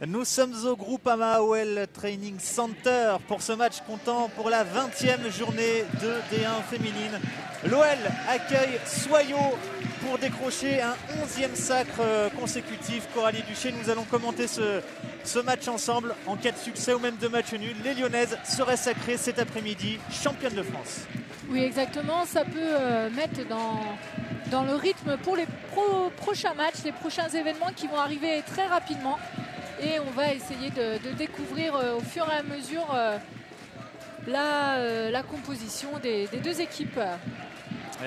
Nous sommes au Groupama OL Training Center pour ce match comptant pour la 20e journée de D1 féminine. L'OL accueille Soyaux pour décrocher un 11e sacre consécutif. Coralie Duché, nous allons commenter ce match ensemble. En cas de succès ou même de match nul, les Lyonnaises seraient sacrées cet après-midi championnes de France. Oui, exactement. Ça peut mettre dans le rythme pour les prochains matchs, les prochains événements qui vont arriver très rapidement. Et on va essayer de découvrir au fur et à mesure la composition des deux équipes.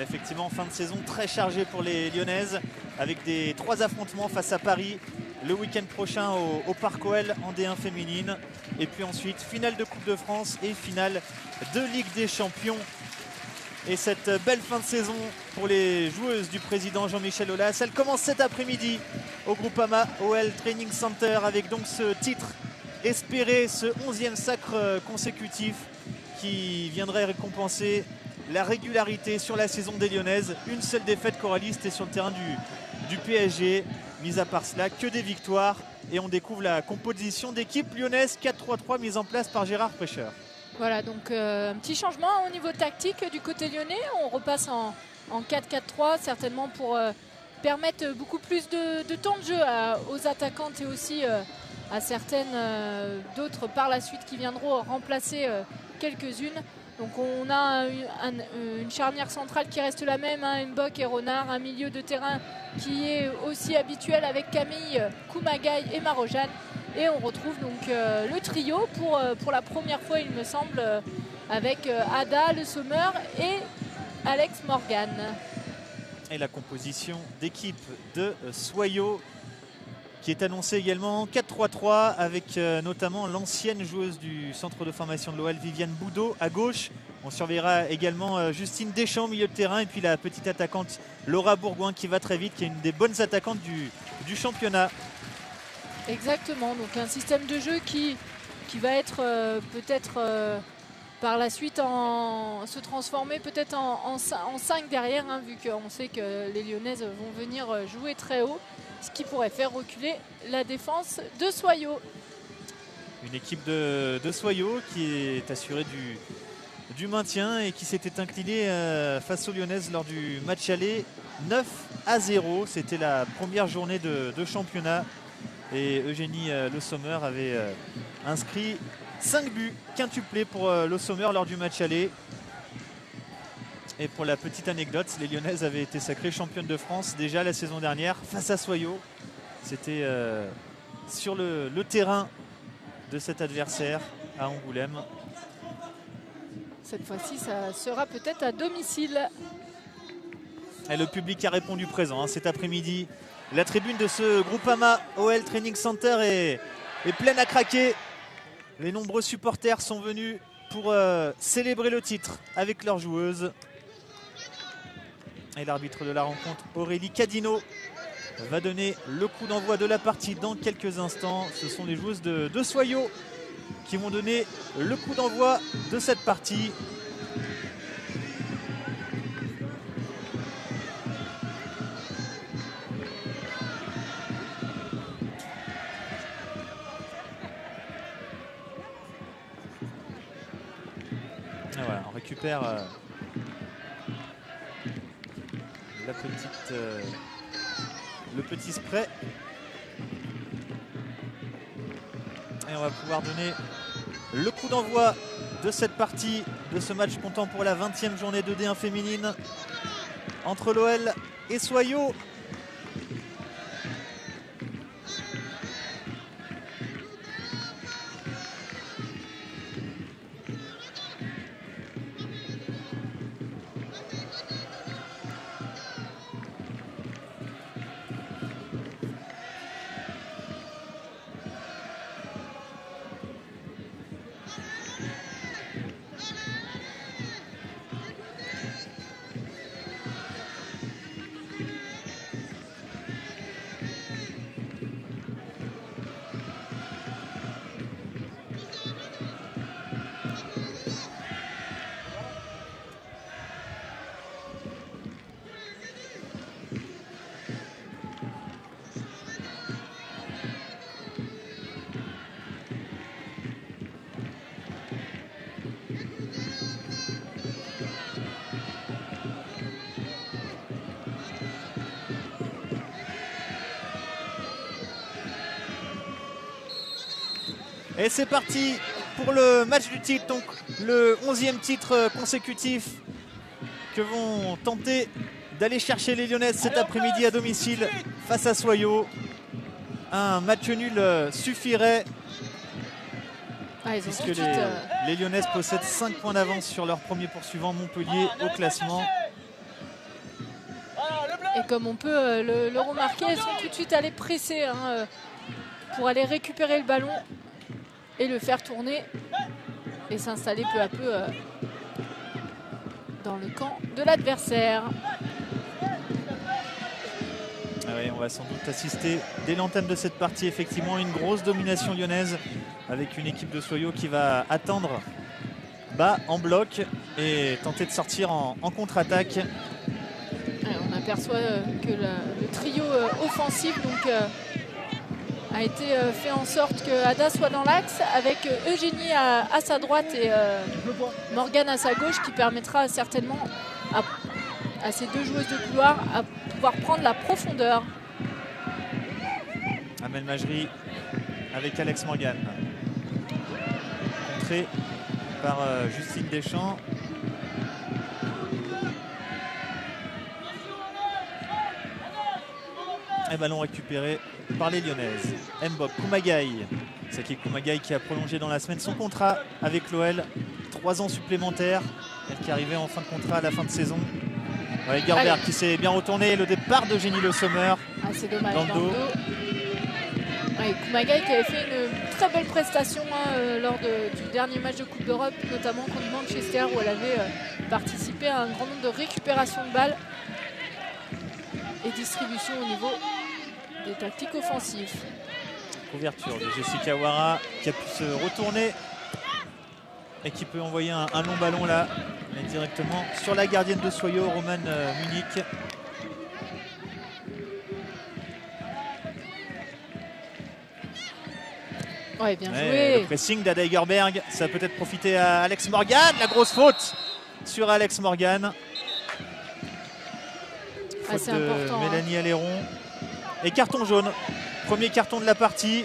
Effectivement, fin de saison très chargée pour les Lyonnaises avec des 3 affrontements face à Paris le week-end prochain au Parc OL en D1 féminine. Et puis ensuite, finale de Coupe de France et finale de Ligue des Champions. Et cette belle fin de saison pour les joueuses du président Jean-Michel Aulas, elle commence cet après-midi au Groupama OL Training Center avec donc ce titre espéré, ce 11e sacre consécutif qui viendrait récompenser la régularité sur la saison des Lyonnaises. Une seule défaite, Coralie, c'était sur le terrain du PSG. Mis à part cela, que des victoires. Et on découvre la composition d'équipe lyonnaise 4-3-3 mise en place par Gérard Prêcheur. Voilà, donc un petit changement au niveau tactique du côté lyonnais. On repasse en 4-4-3, certainement pour permettre beaucoup plus de temps de jeu aux attaquantes et aussi à certaines d'autres par la suite qui viendront remplacer quelques-unes. Donc on a une charnière centrale qui reste la même, Mbok et Renard, un milieu de terrain qui est aussi habituel avec Camille, Koumagaï et Marojane. Et on retrouve donc le trio pour la première fois, il me semble, avec Ada, Le Sommer et Alex Morgan. Et la composition d'équipe de Soyaux qui est annoncée également 4-3-3 avec notamment l'ancienne joueuse du centre de formation de l'OL, Viviane Boudot, à gauche. On surveillera également Justine Deschamps au milieu de terrain et puis la petite attaquante Laura Bourgoin qui va très vite, qui est une des bonnes attaquantes du championnat. Exactement, donc un système de jeu qui va être peut-être par la suite se transformer peut-être en 5 derrière, vu qu'on sait que les Lyonnaises vont venir jouer très haut, ce qui pourrait faire reculer la défense de Soyaux. Une équipe de Soyaux qui est assurée du maintien et qui s'était inclinée face aux Lyonnaises lors du match aller 9-0. C'était la première journée de championnat. Et Eugénie Le Sommer avait inscrit 5 buts quintuplés pour Le Sommer lors du match aller. Et pour la petite anecdote, les Lyonnaises avaient été sacrées championnes de France déjà la saison dernière face à Soyaux. C'était sur le terrain de cet adversaire à Angoulême. Cette fois-ci, ça sera peut-être à domicile. Et le public a répondu présent cet après-midi. La tribune de ce Groupama OL Training Center est pleine à craquer. Les nombreux supporters sont venus pour célébrer le titre avec leurs joueuses. Et l'arbitre de la rencontre, Aurélie Cadino, va donner le coup d'envoi de la partie dans quelques instants. Ce sont les joueuses de Soyaux qui vont donner le coup d'envoi de cette partie. Voilà, on récupère le petit spray. Et on va pouvoir donner le coup d'envoi de cette partie, de ce match comptant pour la 20e journée de D1 féminine entre l'OL et Soyaux. Et c'est parti pour le match du titre, donc le 11e titre consécutif que vont tenter d'aller chercher les Lyonnaises cet après-midi à domicile face à Soyaux. Un match nul suffirait puisque les Lyonnaises possèdent 5 points d'avance sur leur premier poursuivant Montpellier au classement. Et comme on peut le remarquer, elles sont tout de suite allées presser pour aller récupérer le ballon et le faire tourner et s'installer peu à peu dans le camp de l'adversaire. Ah oui, on va sans doute assister dès l'entame de cette partie effectivement à une grosse domination lyonnaise avec une équipe de Soyaux qui va attendre bas en bloc et tenter de sortir en contre-attaque. On aperçoit que le trio offensif donc, a été fait en sorte que Ada soit dans l'axe avec Eugénie à sa droite et Morgane à sa gauche, qui permettra certainement à ces deux joueuses de couloir à pouvoir prendre la profondeur. Amel Majri avec Alex Morgan, contré par Justine Deschamps. Et ballon récupéré par les Lyonnaises. Mbok Koumagaï, Saki Koumagaï qui a prolongé dans la semaine son contrat avec l'OL, 3 ans supplémentaires, elle qui arrivait en fin de contrat à la fin de saison. Ouais, Gerber qui s'est bien retourné, le départ d'Eugénie Le Sommer c'est dommage, dans le dos. Ouais, Koumagaï qui avait fait une très belle prestation lors du dernier match de Coupe d'Europe, notamment contre Manchester, où elle avait participé à un grand nombre de récupérations de balles et distribution au niveau des tactiques offensives. Couverture de Jessica Ouara qui a pu se retourner et qui peut envoyer un long ballon là, mais directement sur la gardienne de Soyaux, Romane Munich. Ouais, bien joué. Le pressing d'Ada Egerberg, ça a peut-être profité à Alex Morgan. La grosse faute sur Alex Morgan. C'est important. Mélanie Alléron. Et carton jaune. Premier carton de la partie.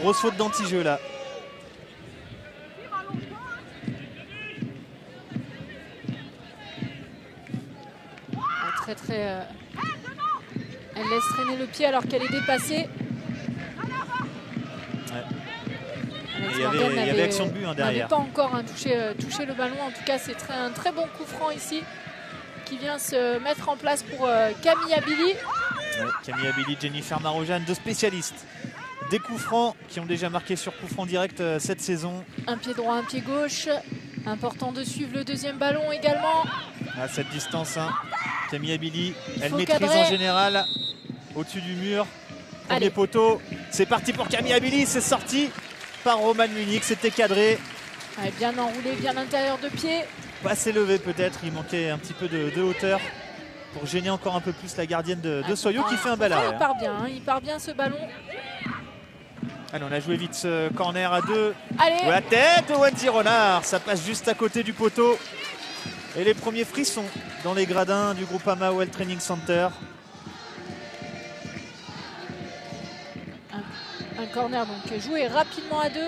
Grosse faute d'anti-jeu là. Elle laisse traîner le pied alors qu'elle est dépassée. Il y avait action de but derrière. N'avait pas encore touché le ballon. En tout cas, c'est un très bon coup franc ici qui vient se mettre en place pour Camille Abili. Ouais, Camille Abili, Jennifer Marojane, deux spécialistes des coups francs qui ont déjà marqué sur coup franc direct cette saison. Un pied droit, un pied gauche. Important de suivre le deuxième ballon également. À cette distance, Camille Abili, elle maîtrise en général au-dessus du mur. Premier poteau. C'est parti pour Camille Abili, c'est sorti par Romane Munich, c'était cadré. Ouais, bien enroulé, bien intérieur de pied. Pas s'élever peut-être, il manquait un petit peu de hauteur pour gêner encore un peu plus la gardienne de Soyaux qui fait un bel arrêt. Il part bien ce ballon. Allez, on a joué vite ce corner à 2. Allez. La tête de Wendy Renard, ça passe juste à côté du poteau. Et les premiers frissons dans les gradins du Groupama Well Training Center. Un corner donc joué rapidement à 2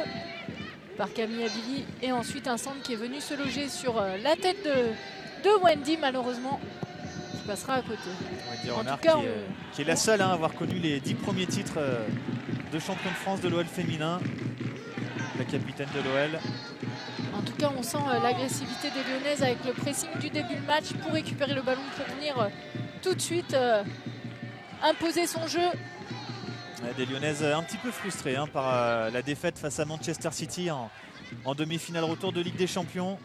par Camille Abili et ensuite un centre qui est venu se loger sur la tête de Wendy, malheureusement qui passera à côté. Wendy Renard qui est la seule à avoir connu les 10 premiers titres de champion de France de l'OL féminin, la capitaine de l'OL. En tout cas, on sent l'agressivité des Lyonnaises avec le pressing du début du match pour récupérer le ballon, pour venir tout de suite imposer son jeu. Des Lyonnaises un petit peu frustrées par la défaite face à Manchester City en demi-finale retour de Ligue des Champions.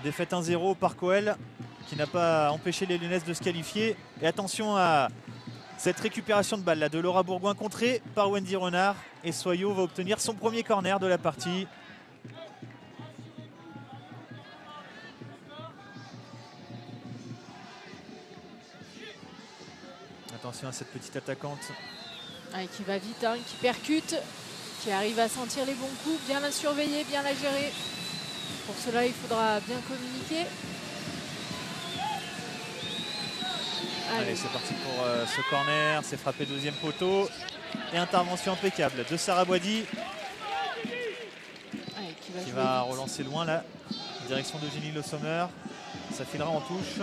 Défaite 1-0 au Parc OL qui n'a pas empêché les Lyonnaises de se qualifier. Et attention à cette récupération de balle là de Laura Bourgoin, contrée par Wendy Renard. Et Soyaux va obtenir son premier corner de la partie. Attention à cette petite attaquante. Qui va vite, qui percute, qui arrive à sentir les bons coups, bien la surveiller, bien la gérer. Pour cela, il faudra bien communiquer. Allez, c'est parti pour ce corner. C'est frappé deuxième poteau. Et intervention impeccable de Sarah Boidi. qui va relancer loin là. Direction d'Eugénie Le Sommer. Ça filera en touche.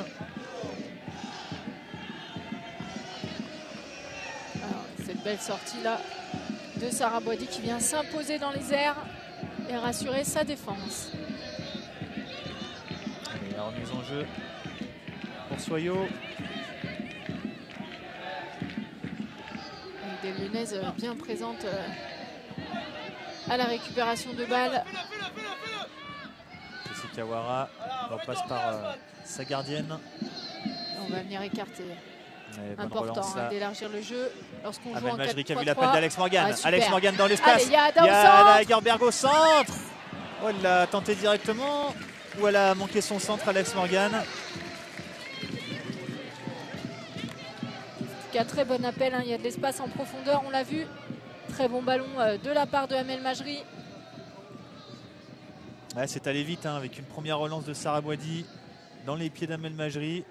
Alors, cette belle sortie là de Sarah Boidi qui vient s'imposer dans les airs et rassurer sa défense. Et la remise en jeu pour Soyot. Des Lyonnaises bien présentes à la récupération de balles. Jessica Ouara repasse par sa gardienne. On va venir écarter. Important d'élargir le jeu lorsqu'on joue en 4-3-3. Amel Majri qui a vu l'appel d'Alex Morgan. Ah, Alex Morgan dans l'espace. Il y a Ada Egerberg au centre. Oh, elle l'a tenté directement. Ou elle a manqué son centre, Alex Morgan. Très bon appel, hein. Il y a de l'espace en profondeur, on l'a vu. Très bon ballon de la part de Amel Majri. Ouais, c'est allé vite hein, avec une première relance de Sarah Boidi dans les pieds d'Amel Majri.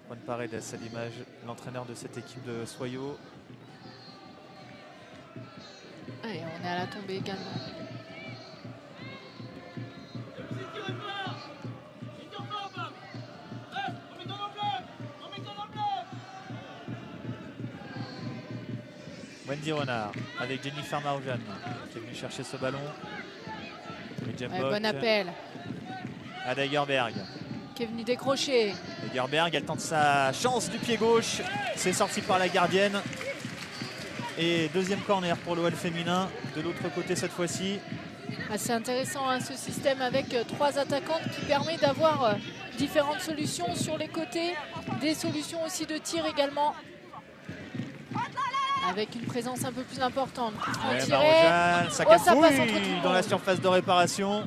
Juan Paredes à l'image, l'entraîneur de cette équipe de Soyot. Et on est à la tombée également. Wendy Renard avec Jennifer Maroujan qui est venue chercher ce ballon. Bon appel. Ada Egerberg qui est venu décrocher. Egerberg, elle tente sa chance du pied gauche. C'est sorti par la gardienne. Et deuxième corner pour l'OL féminin. De l'autre côté cette fois-ci. C'est intéressant hein, ce système avec 3 attaquantes qui permet d'avoir différentes solutions sur les côtés. Des solutions aussi de tir également. Avec une présence un peu plus importante. Maroujan, ça cafouille dans la surface de réparation.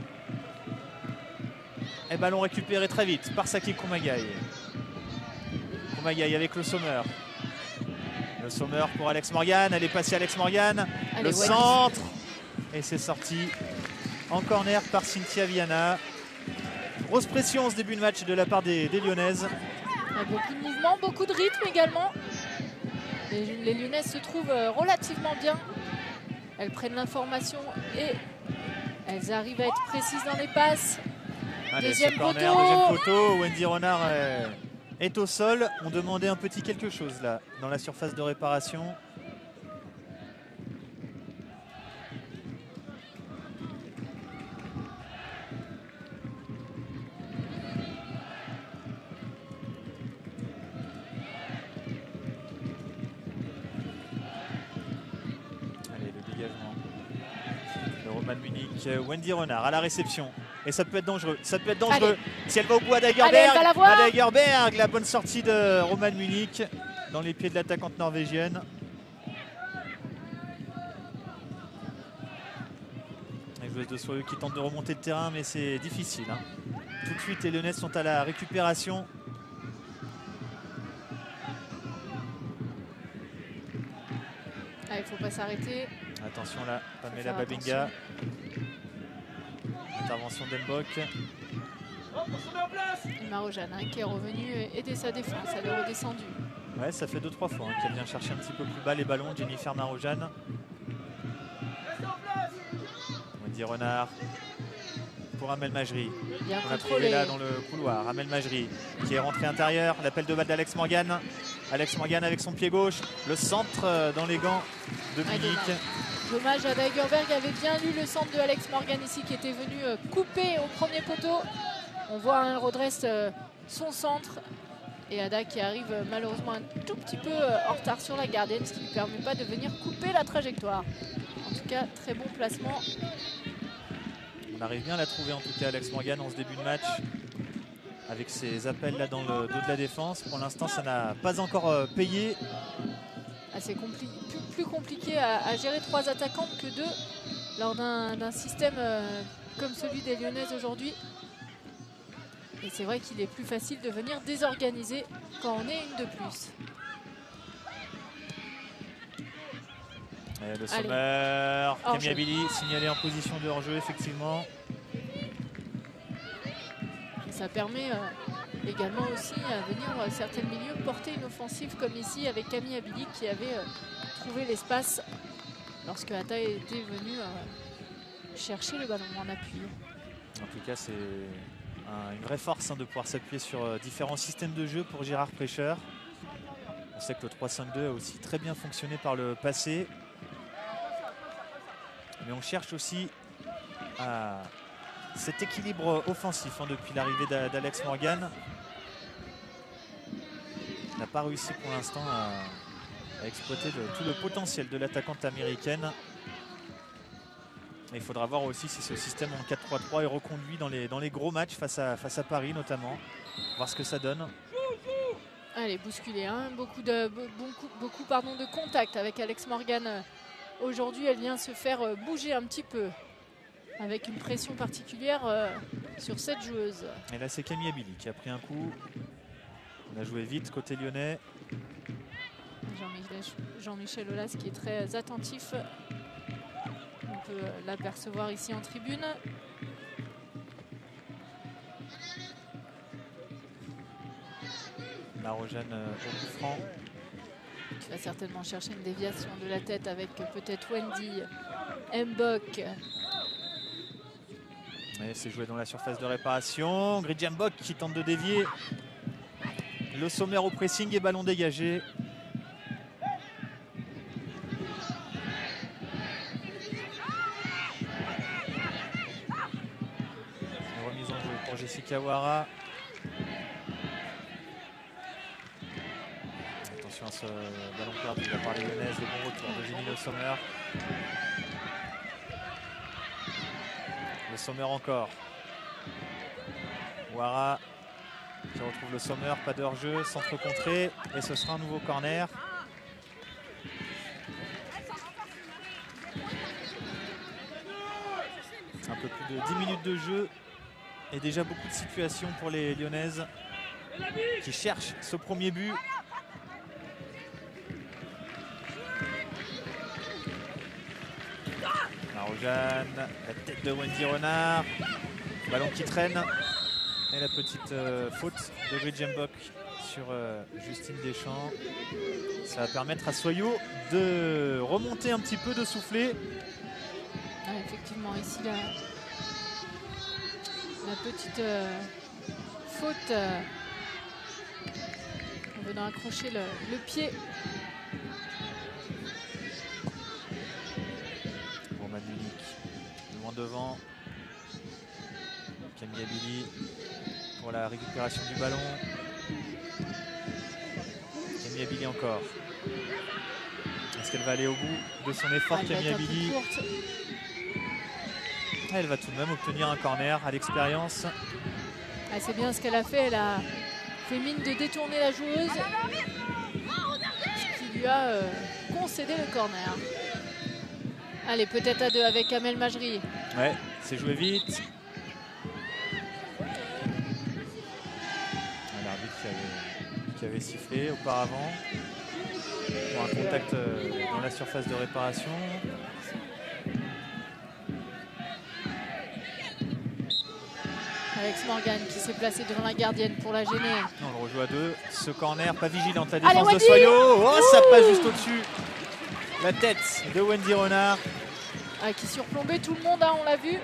Et ballon récupéré très vite par Saki Koumagaï. Koumagaï avec Le Sommer. Le Sommer pour Alex Morgan. Elle est passée Alex Morgan. Le centre. Et c'est sorti en corner par Cynthia Viana. Grosse pression en ce début de match de la part des Lyonnaises. Beaucoup de mouvements, beaucoup de rythme également. Les Lyonnaises se trouvent relativement bien. Elles prennent l'information et elles arrivent à être précises dans les passes. Allez, deuxième poteau. Wendy Renard est au sol. On demandait un petit quelque chose là dans la surface de réparation. Munich, Wendy Renard à la réception et ça peut être dangereux, Allez. Si elle va au bout, Ada Egerberg, la bonne sortie de Roman Munich dans les pieds de l'attaquante norvégienne. Les joueuses de Soyeux qui tentent de remonter le terrain mais c'est difficile hein. Tout de suite les Lyonnaises sont à la récupération. Il ne faut pas s'arrêter. Attention là, Pamela Babinga. Intervention d'Embok. Maroujan hein, qui est revenu aider sa défense, elle est redescendue. Ouais, ça fait 2-3 fois hein, qu'elle vient chercher un petit peu plus bas les ballons, Jennifer Maroujan. Wendy Renard pour Amel Majri. On l'a trouvé là dans le couloir. Amel Majri qui est rentré intérieur. L'appel de balle d'Alex Morgan. Alex Morgan avec son pied gauche. Le centre dans les gants de Munich. Dommage, Ada Egerberg avait bien lu le centre de Alex Morgan ici qui était venu couper au premier poteau. On voit un redresse son centre. Et Ada qui arrive malheureusement un tout petit peu en retard sur la gardienne, ce qui ne lui permet pas de venir couper la trajectoire. En tout cas, très bon placement. On arrive bien à la trouver en tout cas Alex Morgan en ce début de match. Avec ses appels là dans le dos de la défense. Pour l'instant, ça n'a pas encore payé. C'est plus compliqué à gérer 3 attaquantes que 2 lors d'un système comme celui des Lyonnaises aujourd'hui. Et c'est vrai qu'il est plus facile de venir désorganiser quand on est une de plus. Et le Sommer, Camille Abili signalé en position de hors-jeu effectivement. Et ça permet également aussi à venir certains milieux porter une offensive comme ici avec Camille Abili qui avait trouvé l'espace lorsque Ata était venu chercher le ballon en appui. En tout cas, c'est une vraie force de pouvoir s'appuyer sur différents systèmes de jeu pour Gérard Prêcheur. On sait que le 3-5-2 a aussi très bien fonctionné par le passé. Mais on cherche aussi cet équilibre offensif depuis l'arrivée d'Alex Morgan. Il n'a pas réussi pour l'instant à exploiter tout le potentiel de l'attaquante américaine. Et il faudra voir aussi si ce système en 4-3-3 est reconduit dans les gros matchs face à Paris notamment. Voir ce que ça donne. Allez, bousculé, beaucoup de contact avec Alex Morgan. Aujourd'hui, elle vient se faire bouger un petit peu avec une pression particulière sur cette joueuse. Et là, c'est Camille Abili qui a pris un coup. On a joué vite côté lyonnais. Jean-Michel Aulas qui est très attentif. On peut l'apercevoir ici en tribune. Marojane au coup franc. Qui va certainement chercher une déviation de la tête avec peut-être Wendy Mbok. C'est joué dans la surface de réparation. Gridja Mbok qui tente de dévier. Le Sommer au pressing et ballon dégagé. Remise en jeu pour Jessica Ouara. Attention à ce ballon perdu de la part des Lyonnaises. Le bon retour de Jenny Le Sommer. Le Sommer encore. Ouara qui retrouve le Sommer, pas de hors-jeu, centre contré et ce sera un nouveau corner. Un peu plus de 10 minutes de jeu et déjà beaucoup de situations pour les Lyonnaises qui cherchent ce premier but. Marojane, la tête de Wendy Renard, ballon qui traîne. Et la petite faute de Gridja Mbok sur Justine Deschamps. Ça va permettre à Soyo de remonter un petit peu, de souffler. Effectivement, ici la petite faute en venant accrocher le pied. Roman Munich, loin devant. Camille Abili pour la récupération du ballon. Camille Abili encore. Est-ce qu'elle va aller au bout de son effort, Camille Abili? Elle va tout de même obtenir un corner à l'expérience. C'est bien ce qu'elle a fait. Elle a fait mine de détourner la joueuse, ce qui lui a concédé le corner. Allez, peut-être à deux avec Amel Majri. Ouais, c'est joué vite. Qui avait sifflé auparavant pour un contact dans la surface de réparation. Alex Morgan qui s'est placé devant la gardienne pour la gêner. On le rejoue à deux. Ce corner, pas vigilante la défense de Soyo. Oh, ça passe juste au-dessus. La tête de Wendy Renard. Qui surplombait tout le monde, on l'a vu.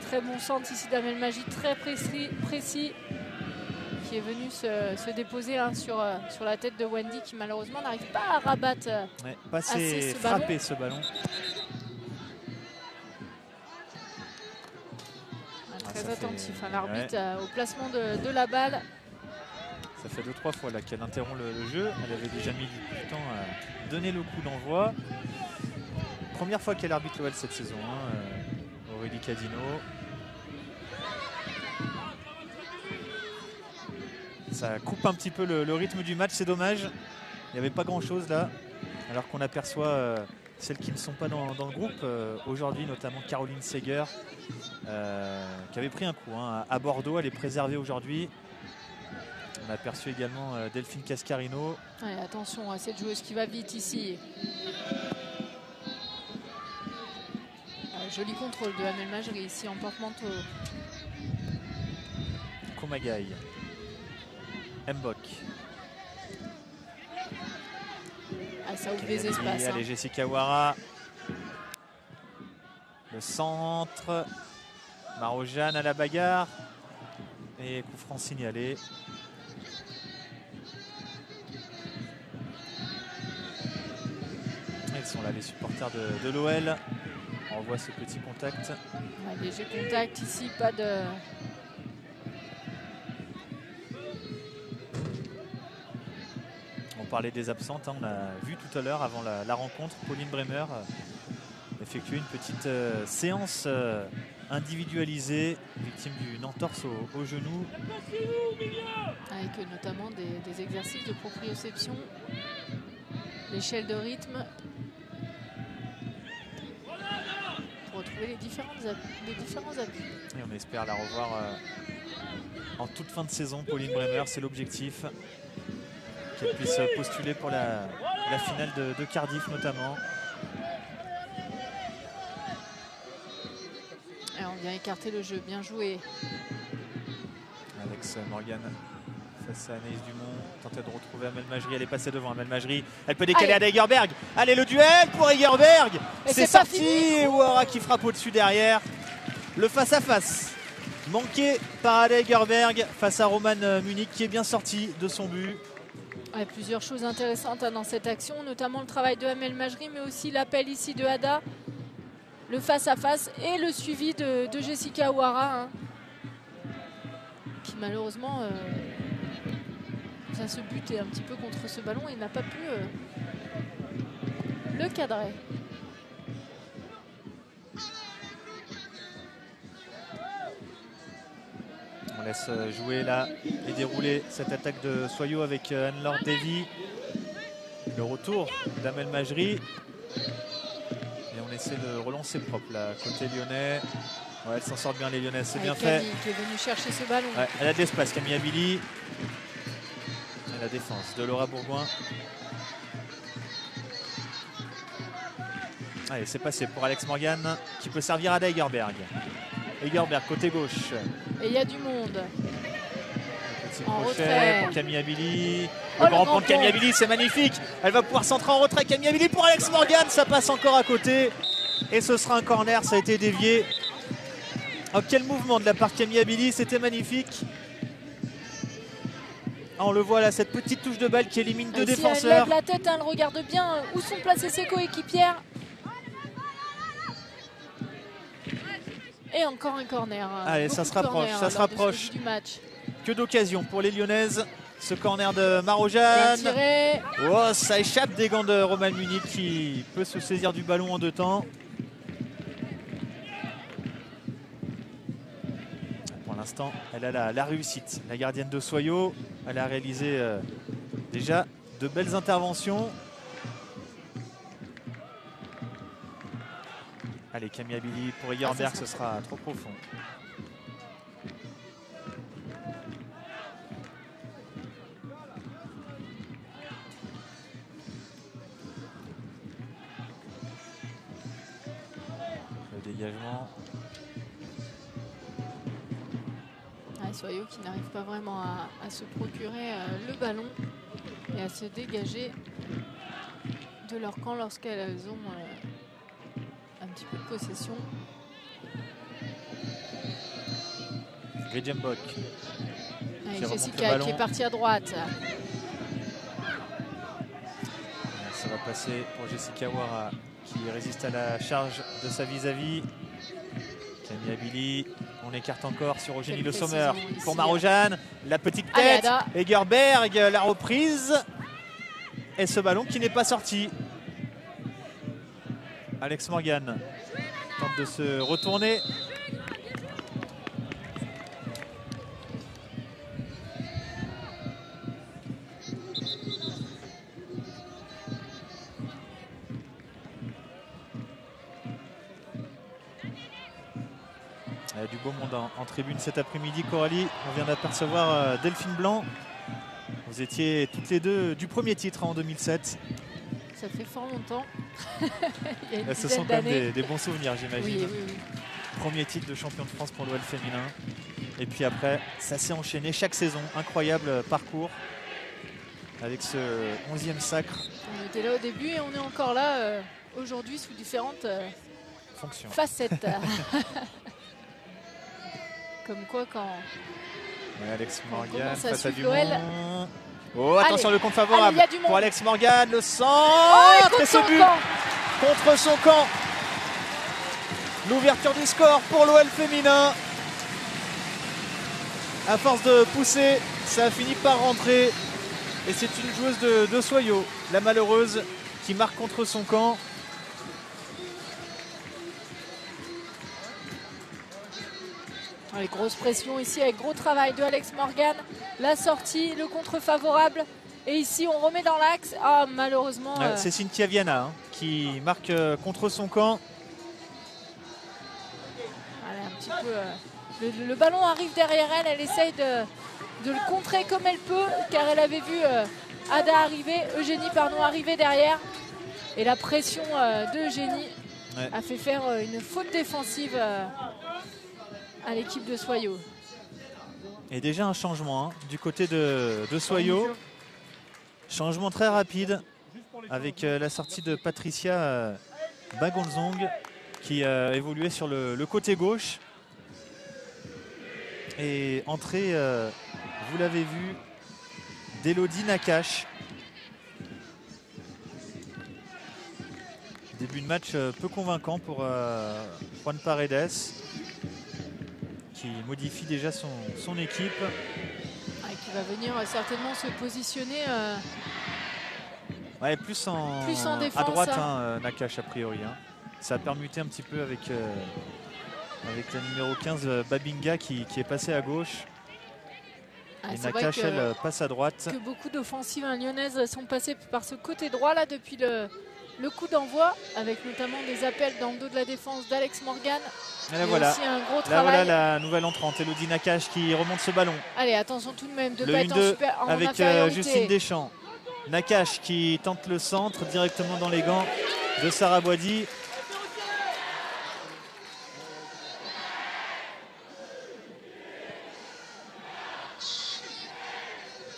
Très bon centre ici d'Amel Majri, très précis, qui est venu se déposer sur la tête de Wendy, qui malheureusement n'arrive pas à rabattre assez frapper ce ballon. Très attentif l'arbitre au placement de la balle. Ça fait 2-3 fois qu'elle interrompt le jeu. Elle avait déjà mis du temps à donner le coup d'envoi. Première fois qu'elle arbitre l'OL cette saison, Aurélie Cadino. Ça coupe un petit peu le rythme du match, c'est dommage. Il n'y avait pas grand chose là, alors qu'on aperçoit celles qui ne sont pas dans le groupe. Aujourd'hui notamment Caroline Seger, qui avait pris un coup à Bordeaux, elle est préservée aujourd'hui. On a aperçu également Delphine Cascarino. Ouais, attention à cette joueuse qui va vite ici. Joli contrôle de Amel Majri ici en porte-manteau. Komagaï. Mbok. Ah, ça ouvre des espaces. Allez, Jessica Ouara. Le centre. Maro-Jeanne à la bagarre. Et coup franc signalé. Ils sont là, les supporters de l'OL. On voit ce petit contact. Ouais, léger contact ici, pas de... On parlait des absentes, hein. On a vu tout à l'heure avant la rencontre, Pauline Bremer effectuer une petite séance individualisée, victime d'une entorse au genou. Avec notamment des exercices de proprioception, l'échelle de rythme, pour retrouver les différents appuis. Et on espère la revoir en toute fin de saison, Pauline Bremer, c'est l'objectif. Qu'elle puisse postuler pour la finale de Cardiff notamment. Et on vient écarter le jeu, bien joué. Alex Morgan face à Anaïs Dumont, tentait de retrouver Amel Majri, elle est passée devant Amel Majri, elle peut décaler à Egerberg. Allez, le duel pour Egerberg, c'est sorti, et Ouara qui frappe au-dessus derrière. Le face-à-face manqué par Ada Egerberg face à Roman Munich qui est bien sorti de son but. Ouais, plusieurs choses intéressantes dans cette action, notamment le travail de Amel Majri, mais aussi l'appel ici de Ada, le face-à-face et le suivi de Jessica Ouara, hein, qui malheureusement ça se butait un petit peu contre ce ballon et n'a pas pu le cadrer. On laisse jouer là et dérouler cette attaque de Soyaux avec Anne-Laure Davy. Le retour d'Amel Majri. Et on essaie de relancer propre là, côté lyonnais. Ouais, elle s'en sort bien les lyonnaises, c'est bien fait. Camille qui est venue chercher ce ballon. Ouais, elle a de l'espace, Camille Abili. Et la défense de Laura Bourgoin. Allez, c'est passé pour Alex Morgan qui peut servir à Ada Egerberg. Egerberg côté gauche. Et il y a du monde. Petit en crochet retrait pour Camille Abili. Oh, Le grand pont de Camille Abili, c'est magnifique. Elle va pouvoir centrer en retrait. Camille Abili pour Alex Morgan. Ça passe encore à côté. Et ce sera un corner. Ça a été dévié. Oh, quel mouvement de la part de Camille Abili. C'était magnifique. Ah, on le voit là, cette petite touche de balle qui élimine deux défenseurs. Elle lève la tête, hein, elle regarde bien où sont placés ses coéquipières. Et encore un corner. Allez, ça se rapproche, ça se rapproche. Du match. Que d'occasion pour les Lyonnaises. Ce corner de Maro-Jeanne. Oh, ça échappe des gants de Roman Munich qui peut se saisir du ballon en deux temps. Pour l'instant, elle a la réussite. La gardienne de Soyaux, elle a réalisé déjà de belles interventions. Allez, Camille Abili pour Egerberg, ce sera trop profond. Le dégagement. Soyaux qui n'arrive pas vraiment à se procurer le ballon et à se dégager de leur camp lorsqu'elles ont un petit peu de possession. Grijenbok. Avec Jessica qui est partie à droite. Ça va passer pour Jessica Ouara qui résiste à la charge de sa vis-à-vis. Camille Abili, on écarte encore sur Eugénie Le Sommer pour Maro-Jeanne. La petite tête, Egerberg, la reprise. Et ce ballon qui n'est pas sorti. Alex Morgan tente de se retourner. Il y a du beau monde en tribune cet après-midi, Coralie. On vient d'apercevoir Delphine Blanc. Vous étiez toutes les deux du premier titre en 2007. Ça fait fort longtemps. Ce sont quand même des bons souvenirs, j'imagine. Oui. Premier titre de champion de France pour l'OL féminin. Et puis après, ça s'est enchaîné chaque saison. Incroyable parcours. avec ce 11e sacre. On était là au début et on est encore là aujourd'hui sous différentes Fonction. facettes. Comme quoi quand... Ouais, Alex on Morgan commence à face à suivre l'OL. Dumont. Oh, attention, Allez. le compte favorable Allez, il y a du monde. pour Alex Morgan. Le Oh, centre contre et ce son but camp. contre son camp. L'ouverture du score pour l'OL féminin. À force de pousser, ça a fini par rentrer. Et c'est une joueuse de Soyaux, la malheureuse, qui marque contre son camp. Allez, grosse pression ici avec gros travail de Alex Morgan. La sortie, le contre favorable. Et ici, on remet dans l'axe. Ah, malheureusement. C'est Cynthia Viana qui marque contre son camp. Allez, un petit peu, le ballon arrive derrière elle. Elle essaye de le contrer comme elle peut, car elle avait vu Eugénie arriver derrière. Et la pression de Eugénie a fait faire une faute défensive à l'équipe de Soyaux. Et déjà un changement du côté de Soyaux. Changement très rapide avec la sortie de Patricia Bagonzong qui évoluait sur le côté gauche. Et entrée, vous l'avez vu, d'Elodie Nakache. Début de match peu convaincant pour Juan Paredes, qui modifie déjà son équipe. Qui va venir certainement se positionner Ouais, plus en défense, à droite, Nakache a priori. Ça a permuté un petit peu avec la numéro 15 Babinga qui est passée à gauche. Et Nakache, elle passe à droite. Que beaucoup d'offensives lyonnaises sont passées par ce côté droit là depuis le coup d'envoi, avec notamment des appels dans le dos de la défense d'Alex Morgan. Et là, voilà. Aussi un gros Là, travail. voilà la nouvelle entrante, Elodie Nakache qui remonte ce ballon. Allez, attention tout de même de Le pas être 1-2 en avec infériorité. Justine Deschamps. Nakache qui tente le centre directement dans les gants de Sarah Boidi.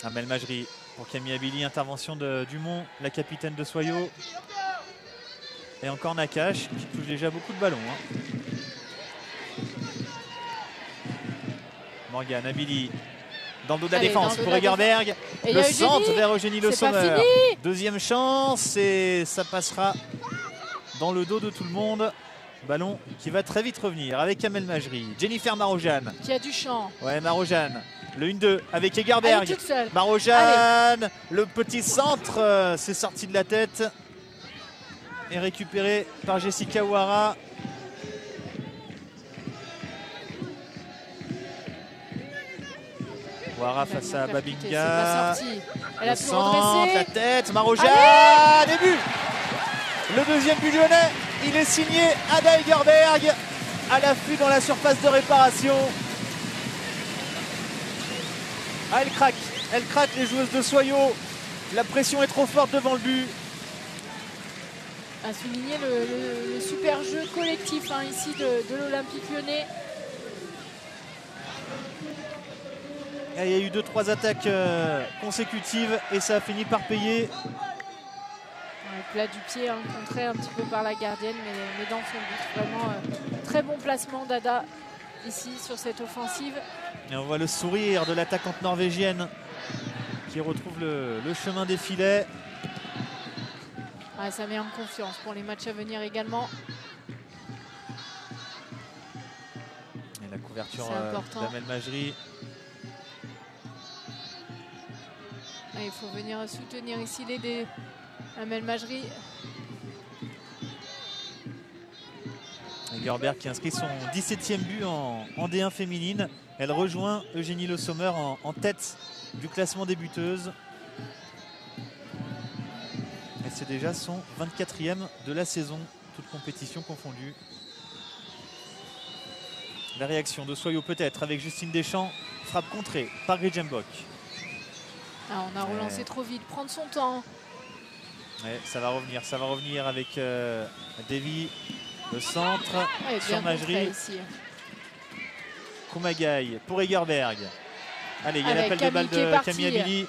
Amel Majri pour Camille Abili, intervention de Dumont, la capitaine de Soyaux. Et encore Nakache qui touche déjà beaucoup de ballons. Morgan Abili dans le dos de la défense pour Egerberg. Le centre vers Eugénie Le Sommer. Deuxième chance et ça passera dans le dos de tout le monde. Ballon qui va très vite revenir avec Amel Majri. Jennifer Marojane. Qui a du champ. Ouais, Marojane. Le 1-2 avec Egerberg. Marojane, le petit centre, c'est sorti de la tête. Et récupéré par Jessica Ouara. Ouara face à Babinga. Elle a pu redresser. La tête, Marojane. Début. Le deuxième but lyonnais, il est signé Ada Egerberg à l'affût dans la surface de réparation. Ah, elle craque les joueuses de Soyaux. La pression est trop forte devant le but. À souligner le super jeu collectif ici de l'Olympique Lyonnais. Et il y a eu 2-3 attaques consécutives et ça a fini par payer. Le plat du pied contré un petit peu par la gardienne, mais dans son but. Vraiment très bon placement d'Ada ici sur cette offensive. Et on voit le sourire de l'attaquante norvégienne qui retrouve le chemin des filets. Ouais, ça met en confiance pour les matchs à venir également. Et la couverture d'Amel Majri. Il faut venir soutenir ici les Amel Majri. Egerberg qui inscrit son 17e but en D1 féminine. Elle rejoint Eugénie Le Sommer en tête du classement des buteuses. Et c'est déjà son 24e de la saison, toute compétition confondue. La réaction de Soyaux peut-être avec Justine Deschamps. Frappe contrée par Grijembok. On a relancé trop vite, prendre son temps. Ouais, ça va revenir avec Davy. Le centre sur Majri. Koumagaï pour Egerberg. Allez, il y a l'appel de balle de Camille Abili.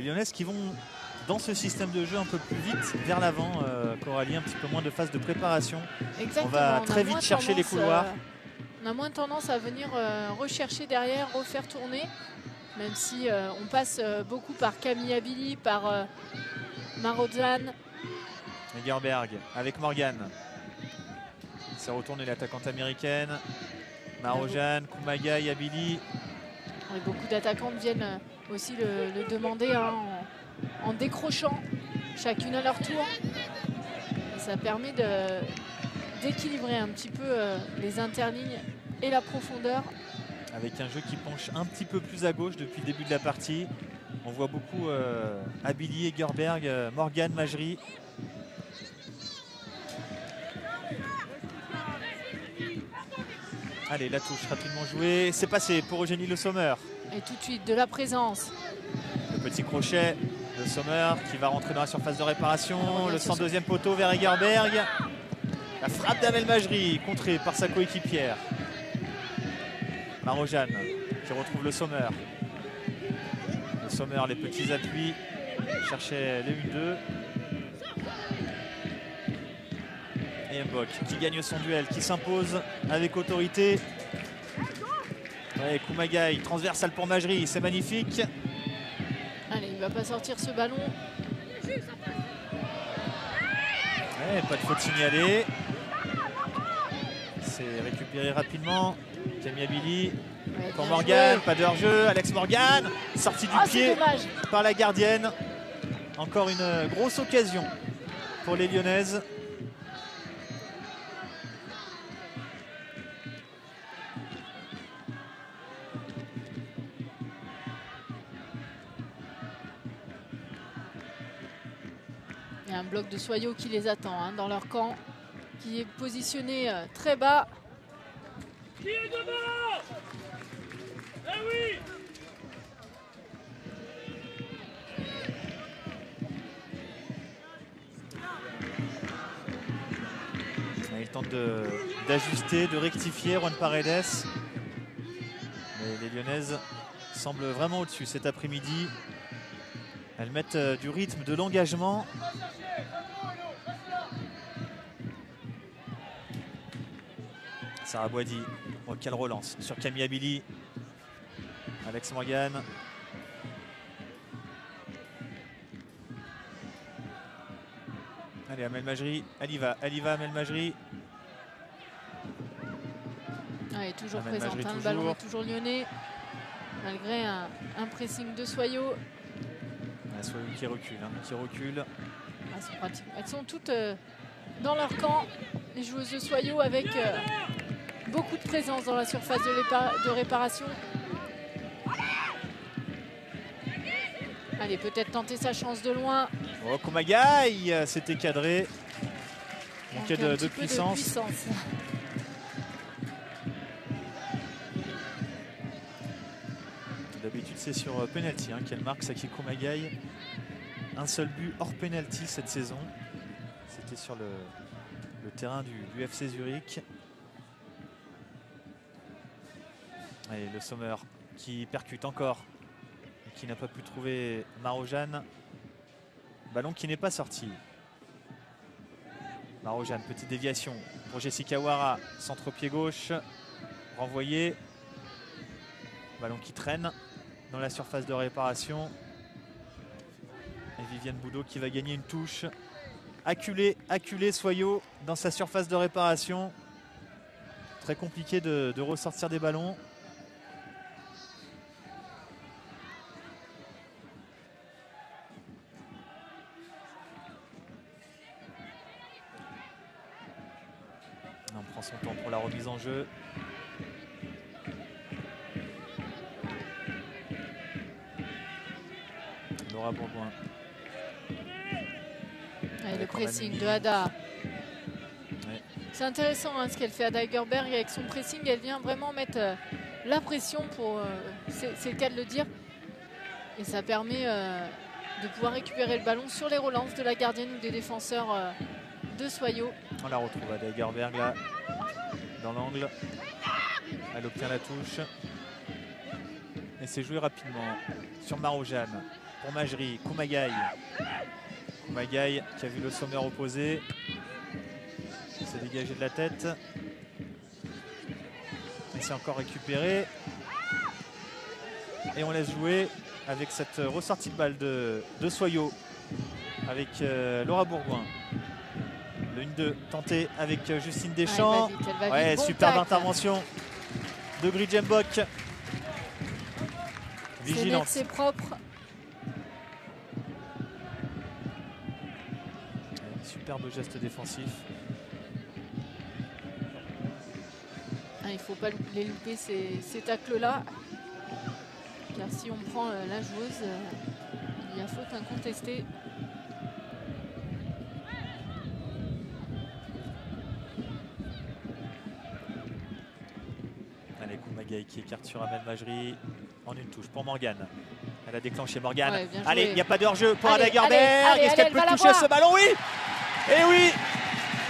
Lyonnaises qui vont dans ce système de jeu un peu plus vite vers l'avant, Coralie, un petit peu moins de phase de préparation. Exactement, on va très vite chercher les couloirs. On a moins tendance à venir rechercher derrière, refaire tourner, même si on passe beaucoup par Camille Abili, par Marozan. Egerberg avec Morgan. Il s'est retourné l'attaquante américaine. Marozan, Kumagai, Abili. Et beaucoup d'attaquantes viennent aussi le demander hein, en décrochant chacune à leur tour. Et ça permet d'équilibrer un petit peu les interlignes et la profondeur. Avec un jeu qui penche un petit peu plus à gauche depuis le début de la partie. On voit beaucoup Abili, Egerberg, Morgan, Majri. Allez, la touche rapidement jouée. C'est passé pour Eugénie Le Sommer. Et tout de suite, de la présence. Le petit crochet de Sommer qui va rentrer dans la surface de réparation. Le 102e poteau vers Egerberg. La frappe d'Amel Majri, contrée par sa coéquipière. Marozan qui retrouve Le Sommer. Le Sommer, les petits appuis. Cherchait les 1-2. Et Mbok qui gagne son duel, qui s'impose avec autorité. Ouais, Kumagai, transversal pour Majri, c'est magnifique. Allez, il ne va pas sortir ce ballon. Ouais, pas de faute signalée. C'est récupéré rapidement. Camille Abili pour Morgan, pas de hors-jeu. Alex Morgan, sortie du pied par la gardienne. Encore une grosse occasion pour les Lyonnaises. Il y a un bloc de Soyaux qui les attend hein, dans leur camp, qui est positionné très bas. Qui est devant? Eh oui! Il tente d'ajuster, de rectifier Juan Paredes. Mais les Lyonnaises semblent vraiment au-dessus cet après-midi. Elles mettent du rythme, de l'engagement. Sarah Boidi, oh, quelle relance sur Camille Abili. Alex Morgan. Allez, Amel Majri, elle y va Amel Majri. Elle est toujours Amel présente, Majri, hein, le ballon est toujours lyonnais, malgré un pressing de Soyaux. Soyaux qui recule, hein, qui recule. Elles sont toutes dans leur camp, les joueuses de Soyaux, avec beaucoup de présence dans la surface de réparation. Allez, peut-être tenter sa chance de loin. Oh, Kumagai, c'était cadré. Manquait de puissance. D'habitude, c'est sur penalty hein, qu'elle marque Saki Kumagai. Un seul but hors penalty cette saison. C'était sur le terrain du FC Zurich. Allez, Le Sommer qui percute encore. Qui n'a pas pu trouver Marozan. Ballon qui n'est pas sorti. Marozan, petite déviation pour Jessica Ouara. Centre-pied gauche. Renvoyé. Ballon qui traîne dans la surface de réparation. Et Viviane Boudot qui va gagner une touche. Acculé Soyaux dans sa surface de réparation. Très compliqué de ressortir des ballons. On prend son temps pour la remise en jeu. Laura Bourgoin. Et le pressing de Ada. Ouais. C'est intéressant hein, ce qu'elle fait Ada Egerberg avec son pressing. Elle vient vraiment mettre la pression pour, c'est le cas de le dire. Et ça permet de pouvoir récupérer le ballon sur les relances de la gardienne ou des défenseurs de Soyaux. On la retrouve Ada Egerberg là, dans l'angle. Elle obtient la touche. Et c'est joué rapidement sur Marozan pour Majri. Koumagaï. Koumagaï qui a vu le Sommer opposé. Il s'est dégagé de la tête. Il s'est encore récupéré. Et on laisse jouer avec cette ressortie de balle de Soyot. Avec Laura Bourgoin. Le 1-2 tenté avec Justine Deschamps. Elle va vite, bon superbe tac. intervention de Gridjembok. Vigilante. C'est propre. Superbe geste défensif. Il ne faut pas les louper ces tacles-là. Car si on prend la joueuse, il y a faute incontestée. Allez, Koumagaï qui écarte sur Amel Majri en une touche pour Morgane. Elle a déclenché Morgane. Ouais, allez, il n'y a pas de hors-jeu pour Allez, Ada Egerberg. Est-ce qu'elle peut toucher ce ballon? Oui. Et oui,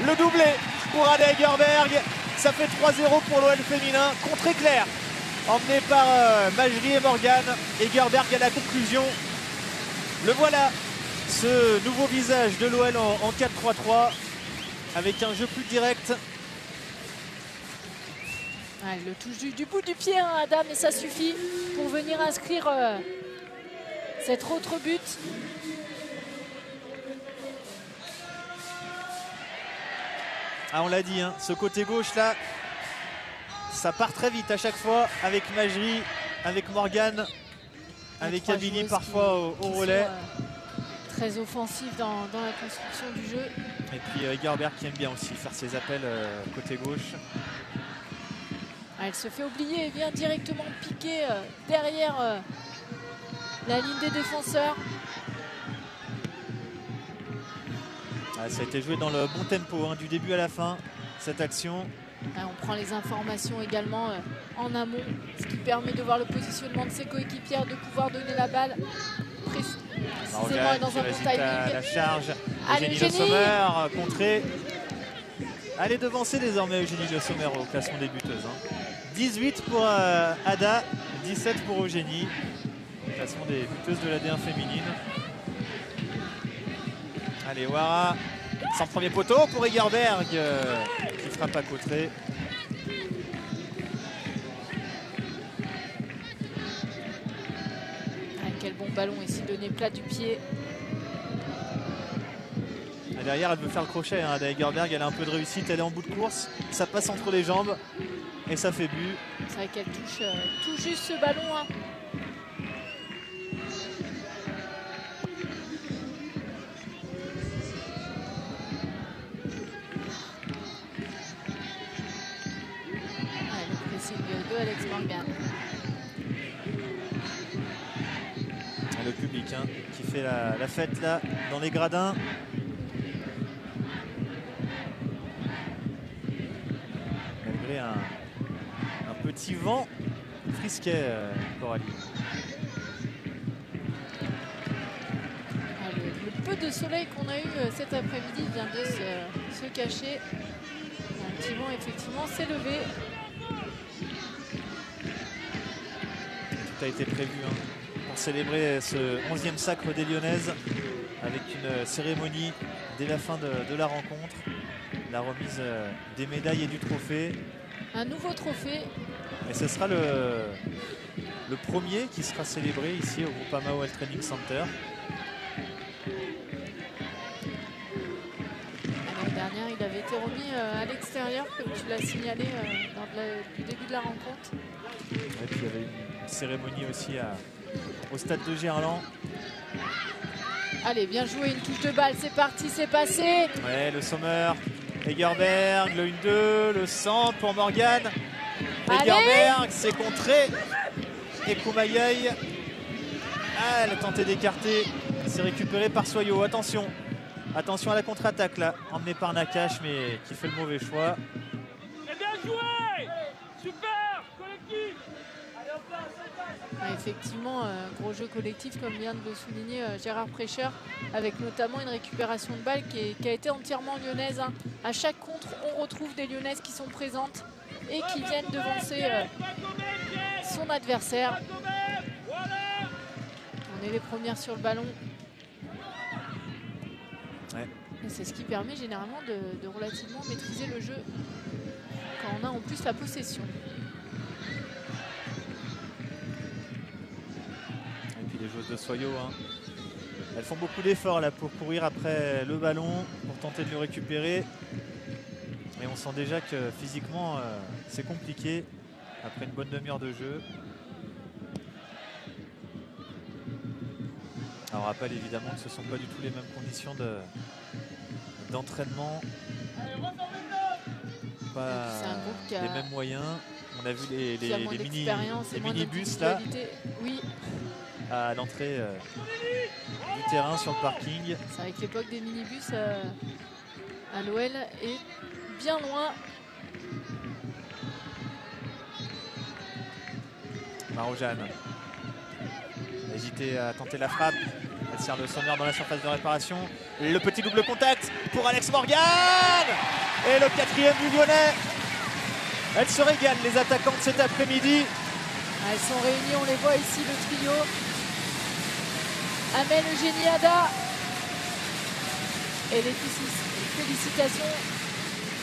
le doublé pour Ada Egerberg. Ça fait 3-0 pour l'OL féminin contre Éclair. Emmené par Majri et Morgane. Egerberg à la conclusion. Le voilà, ce nouveau visage de l'OL en 4-3-3 avec un jeu plus direct. Le touche du bout du pied, hein, Ada, mais ça suffit pour venir inscrire cet autre but. Ah, on l'a dit, hein, ce côté gauche là, ça part très vite à chaque fois avec Majri, avec Morgane, avec Abili parfois au relais. Très offensif dans la construction du jeu. Et puis Egerberg qui aime bien aussi faire ses appels côté gauche. Elle se fait oublier et vient directement piquer derrière la ligne des défenseurs. Ça a été joué dans le bon tempo, hein, du début à la fin, cette action. On prend les informations également en amont, ce qui permet de voir le positionnement de ses coéquipières, de pouvoir donner la balle précisément et dans un bon timing. La charge, Allez, Eugénie Le Sommer, contrée. Elle est devancée désormais, Eugénie Le Sommer, au classement des buteuses. 18 pour Ada, 17 pour Eugénie. Classement des buteuses de la D1 féminine. Allez, Ouara, sans premier poteau pour Egerberg, qui frappe à côté. Quel bon ballon ici, donné plat du pied. Et derrière, elle veut faire le crochet, hein, Ada Egerberg, elle a un peu de réussite, elle est en bout de course, ça passe entre les jambes et ça fait but. C'est vrai qu'elle touche tout juste ce ballon. Hein. De Alex Morgane. Le public, hein, qui fait la fête là dans les gradins. Malgré un petit vent frisquet, Coralie. Le peu de soleil qu'on a eu cet après-midi vient de se cacher. Un petit vent effectivement s'est levé. Tout a été prévu, hein, pour célébrer ce 11e sacre des Lyonnaises avec une cérémonie dès la fin de la rencontre. La remise des médailles et du trophée. Un nouveau trophée. Et ce sera le premier qui sera célébré ici au Groupama World Training Center. L'année dernière, il avait été remis à l'extérieur, comme tu l'as signalé lors du début de la rencontre. Et puis il y avait une cérémonie aussi au stade de Gerland. Allez, bien joué, une touche de balle, c'est parti, c'est passé. Ouais, le Sommer, Egerberg, le 1-2, le centre pour Morgane. Egerberg, c'est contré. Et Koumagaï, elle a tenté d'écarter. C'est récupéré par Soyot. Attention, attention à la contre-attaque là, emmenée par Nakache, mais qui fait le mauvais choix. Et bien joué. Super collectif. Effectivement, gros jeu collectif comme vient de le souligner Gérard Prêcheur, avec notamment une récupération de balle qui a été entièrement lyonnaise. Hein. À chaque contre, on retrouve des Lyonnaises qui sont présentes et qui viennent devancer son adversaire. On est les premières sur le ballon. Ouais. Et c'est ce qui permet généralement de relativement maîtriser le jeu quand on a en plus la possession. Et puis les joueuses de Soyo, hein, elles font beaucoup d'efforts là pour courir après le ballon, pour tenter de le récupérer. Et on sent déjà que physiquement c'est compliqué après une bonne demi-heure de jeu. Alors, on rappelle évidemment que ce ne sont pas du tout les mêmes conditions d'entraînement. Pas les mêmes moyens. On a vu les minibus là, oui, à l'entrée du terrain sur le parking. C'est vrai que l'époque des minibus à l'OL est bien loin. Marojane a hésité à tenter la frappe. Elle sert le Sommer dans la surface de réparation. Le petit double contact pour Alex Morgan. Et le 4e du Lyonnais. Elles se régalent, les attaquantes, cet après-midi. Elles sont réunies, on les voit ici, le trio. Amel, Eugénie, Ada. Et les félicitations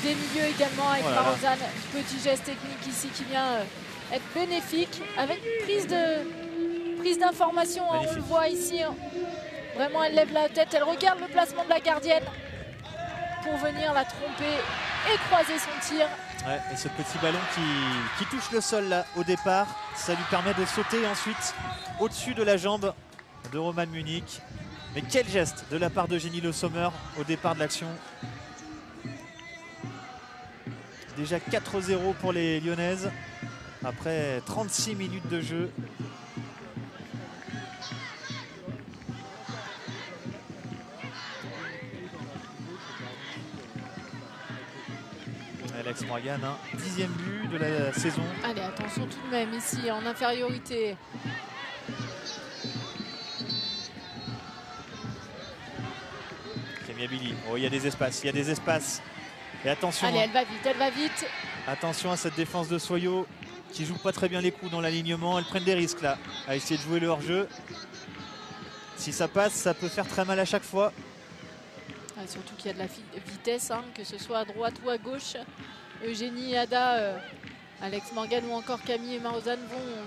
des milieux également avec Marozane. Petit geste technique ici qui vient être bénéfique avec prise d'information. Hein, on le voit ici. Hein. Vraiment, elle lève la tête, elle regarde le placement de la gardienne pour venir la tromper et croiser son tir. Ouais, et ce petit ballon qui touche le sol là au départ, ça lui permet de sauter ensuite au-dessus de la jambe de Roman Munich. Mais quel geste de la part d'Eugénie Le Sommer au départ de l'action. Déjà 4-0 pour les Lyonnaises après 36 minutes de jeu. Alex Morgan, hein, 10e but de la saison. Allez, attention tout de même ici en infériorité. Camille Abili. Oh, il y a des espaces, Et attention. Allez, elle va vite. Attention à cette défense de Soyo qui joue pas très bien les coups dans l'alignement. Elles prennent des risques là à essayer de jouer le hors-jeu. Si ça passe, ça peut faire très mal à chaque fois. Ah, surtout qu'il y a de la vitesse, hein, que ce soit à droite ou à gauche. Eugénie, Ada, Alex Morgan ou encore Camille et Marozane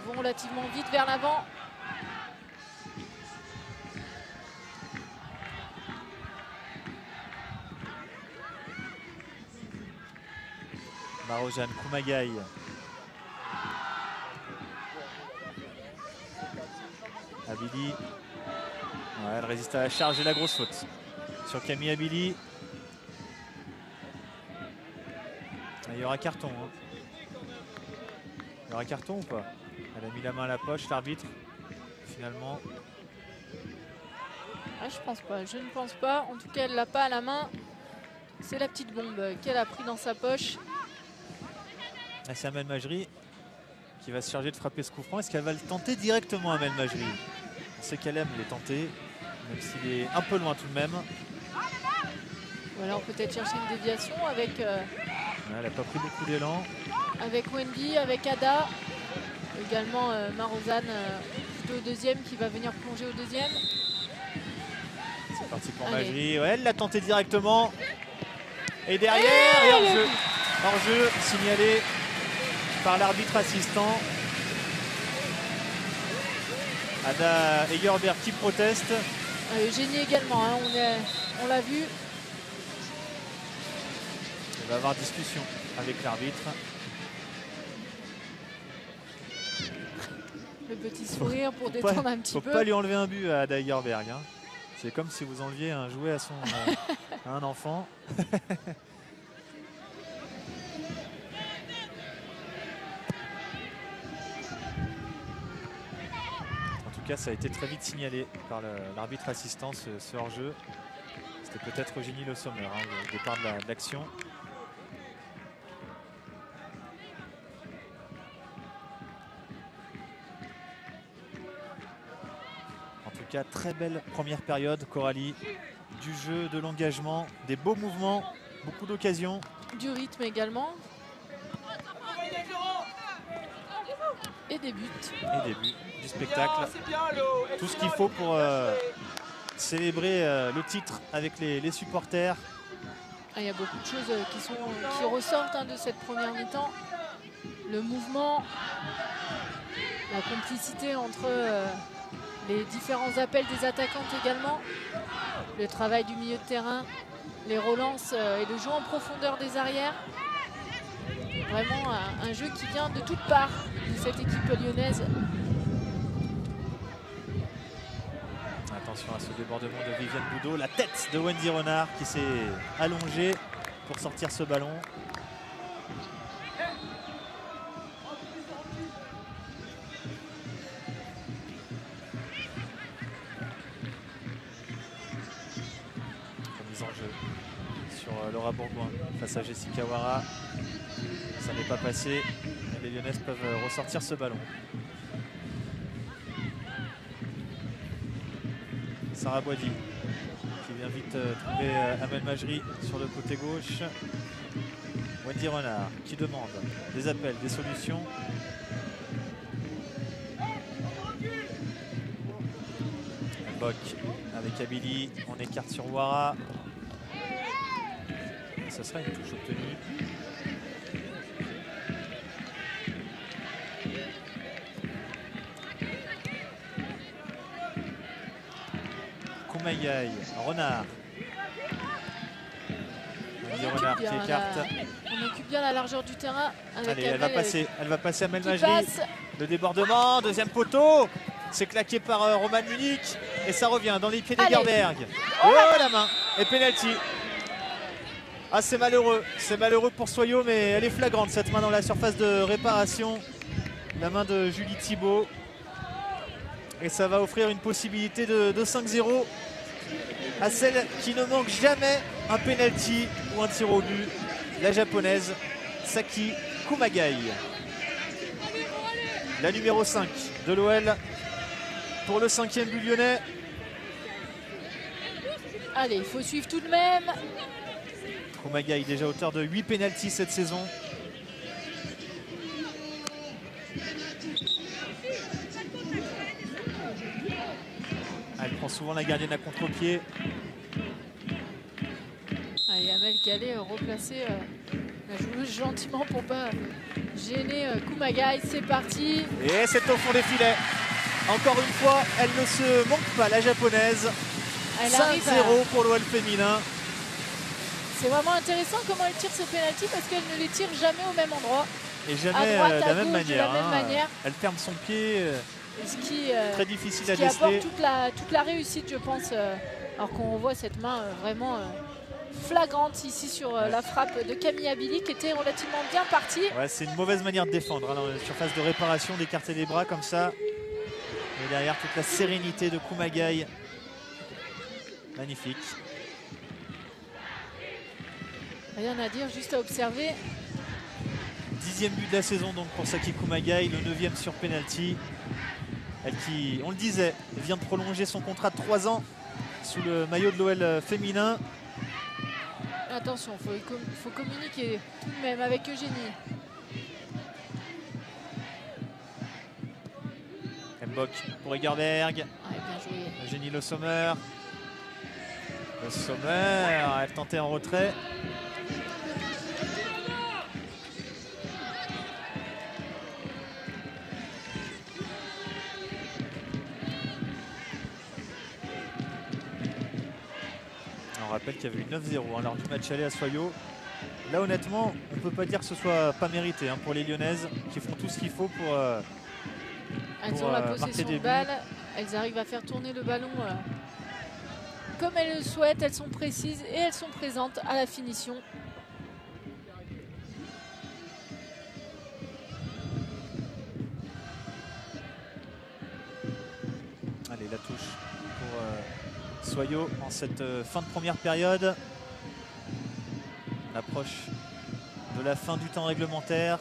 vont relativement vite vers l'avant. Marojane, Koumagaï. Abili. Ouais, elle résiste à la charge et la grosse faute sur Camille Abili. Il y aura carton. Hein. Il y aura carton ou pas? Elle a mis la main à la poche, l'arbitre, finalement. Ah, je ne pense pas. En tout cas, elle l'a pas à la main. C'est la petite bombe qu'elle a pris dans sa poche. C'est Amel Majri qui va se charger de frapper ce coup franc. Est-ce qu'elle va le tenter directement, Amel Majri? On sait qu'elle aime les tenter, même s'il est un peu loin tout de même. Ou alors peut-être chercher une déviation avec... Elle n'a pas pris beaucoup d'élan. Avec Wendy, avec Ada. Également Marozane plutôt au deuxième qui va venir plonger au deuxième. C'est parti pour Majri. Ouais, elle l'a tenté directement. Et derrière, et hors-jeu. Hors-jeu signalé par l'arbitre assistant. Ada Egerbert qui proteste. Eugénie également, hein, on l'a vu. Il va y avoir discussion avec l'arbitre. Le petit sourire pour détendre un petit peu. Faut pas lui enlever un but à Ada Egerberg. Hein. C'est comme si vous enleviez un jouet à à un enfant. En tout cas, ça a été très vite signalé par l'arbitre assistant, ce hors-jeu. C'était peut-être Eugénie Le Sommer, hein, au départ de l'action. En tout cas, très belle première période, Coralie. Du jeu, de l'engagement, des beaux mouvements, beaucoup d'occasions. Du rythme également. Et des buts. Et des buts, du spectacle. Tout ce qu'il faut pour célébrer le titre avec les supporters. Il y a beaucoup de choses qui ressortent de cette première mi-temps. Le mouvement, la complicité entre les différents appels des attaquantes également, le travail du milieu de terrain, les relances et le jeu en profondeur des arrières. Vraiment un jeu qui vient de toutes parts de cette équipe lyonnaise. Attention à ce débordement de Viviane Boudot, la tête de Wendy Renard qui s'est allongée pour sortir ce ballon. Remise en jeu sur Laura Bourgoin face à Jessica Ouara. Ça n'est pas passé. Les Lyonnaises peuvent ressortir ce ballon. Sarah Boidi qui vient vite trouver Amel Majri sur le côté gauche. Wendy Renard qui demande des appels, des solutions. Bock avec Abili, on écarte sur Ouara. Et ce sera une touche obtenue. Koumagai, Renard. Renard qui écarte. On occupe bien la largeur du terrain. Avec allez, elle va passer à Amel Majri. Passe. Le débordement, deuxième poteau. C'est claqué par Roman Munich. Et ça revient dans les pieds d'Egerberg. Oh la main. Et penalty. Ah, c'est malheureux. C'est malheureux pour Soyo, mais elle est flagrante cette main dans la surface de réparation. La main de Julie Thibault. Et ça va offrir une possibilité de 5-0 à celle qui ne manque jamais un penalty ou un tir au but, la japonaise Saki Koumagai. La numéro 5 de l'OL pour le 5e but lyonnais. Allez, il faut suivre tout de même. Koumagai déjà auteur de 8 penaltys cette saison. Elle prend souvent la gardienne à contre-pied. Allez, Amel qui allait replacer la joueuse gentiment pour pas gêner Koumagai. C'est parti. Et c'est au fond des filets. Encore une fois, elle ne se manque pas, la japonaise. 5-0 pour l'OL féminin. C'est vraiment intéressant comment elle tire ses pénaltys parce qu'elle ne les tire jamais au même endroit. Et jamais à droite, de la même manière. manière. Elle ferme son pied. Ce qui, très difficile à déceler. apporte toute la réussite, je pense. Alors qu'on voit cette main vraiment flagrante ici sur la frappe de Camille Abili qui était relativement bien partie. Ouais, c'est une mauvaise manière de défendre dans la surface de réparation, d'écarter les bras comme ça. Et derrière toute la sérénité de Koumagai. Magnifique. Rien à dire, juste à observer. 10e but de la saison donc pour Saki Koumagai, le 9e sur penalty. Elle qui, on le disait, vient de prolonger son contrat de 3 ans sous le maillot de l'OL féminin. Attention, il faut communiquer tout de même avec Eugénie. Mbok pour Egerberg. Ouais, bien joué. Eugénie Le Sommer. Le Sommer, elle tentait en retrait. On rappelle qu'il y avait eu 9-0 lors du match aller à Soyo. Là honnêtement, on ne peut pas dire que ce soit pas mérité pour les Lyonnaises qui font tout ce qu'il faut pour elles ont la possession de balle, elles arrivent à faire tourner le ballon comme elles le souhaitent, elles sont précises et elles sont présentes à la finition. Allez, la touche pour Soyo en cette fin de première période. On approche de la fin du temps réglementaire.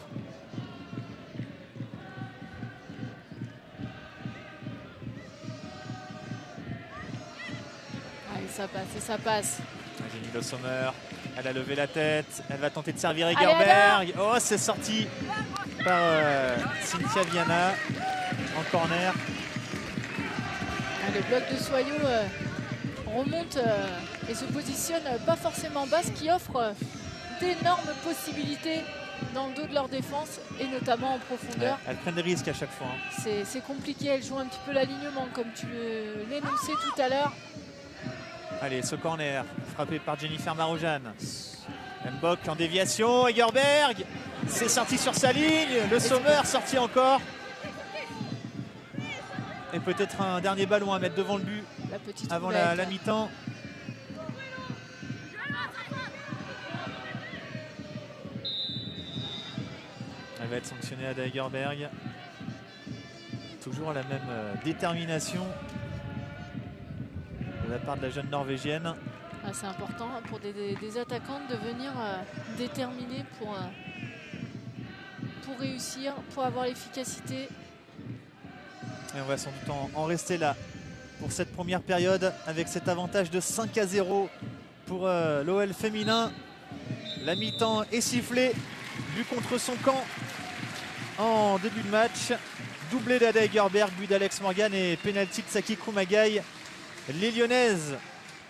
Allez, ça passe et ça passe. Jenny Le Sommer, elle a levé la tête, elle va tenter de servir Egerberg. Oh, c'est sorti par Cynthia Viana en corner. Le bloc de Soyaux remonte et se positionne pas forcément bas, ce qui offre d'énormes possibilités dans le dos de leur défense et notamment en profondeur. Ouais, elles prennent des risques à chaque fois. Hein. C'est compliqué, elles jouent un petit peu l'alignement comme tu l'énonçais tout à l'heure. Allez, ce corner frappé par Jennifer Marojane. Mbok en déviation, Egerberg, c'est sorti sur sa ligne, le Sommer sorti encore. Et peut-être un dernier ballon à mettre devant le but avant la mi-temps. Elle va être sanctionnée à Egerberg. Toujours la même détermination de la part de la jeune Norvégienne. Ah, c'est important pour des attaquantes de venir déterminés pour réussir, pour avoir l'efficacité. Et on va sans doute en rester là pour cette première période avec cet avantage de 5-0 pour l'OL féminin. La mi-temps est sifflée, but contre son camp en début de match. Doublé d'Ada Egerberg, but d'Alex Morgan et pénalty de Saki Kumagai. Les Lyonnaises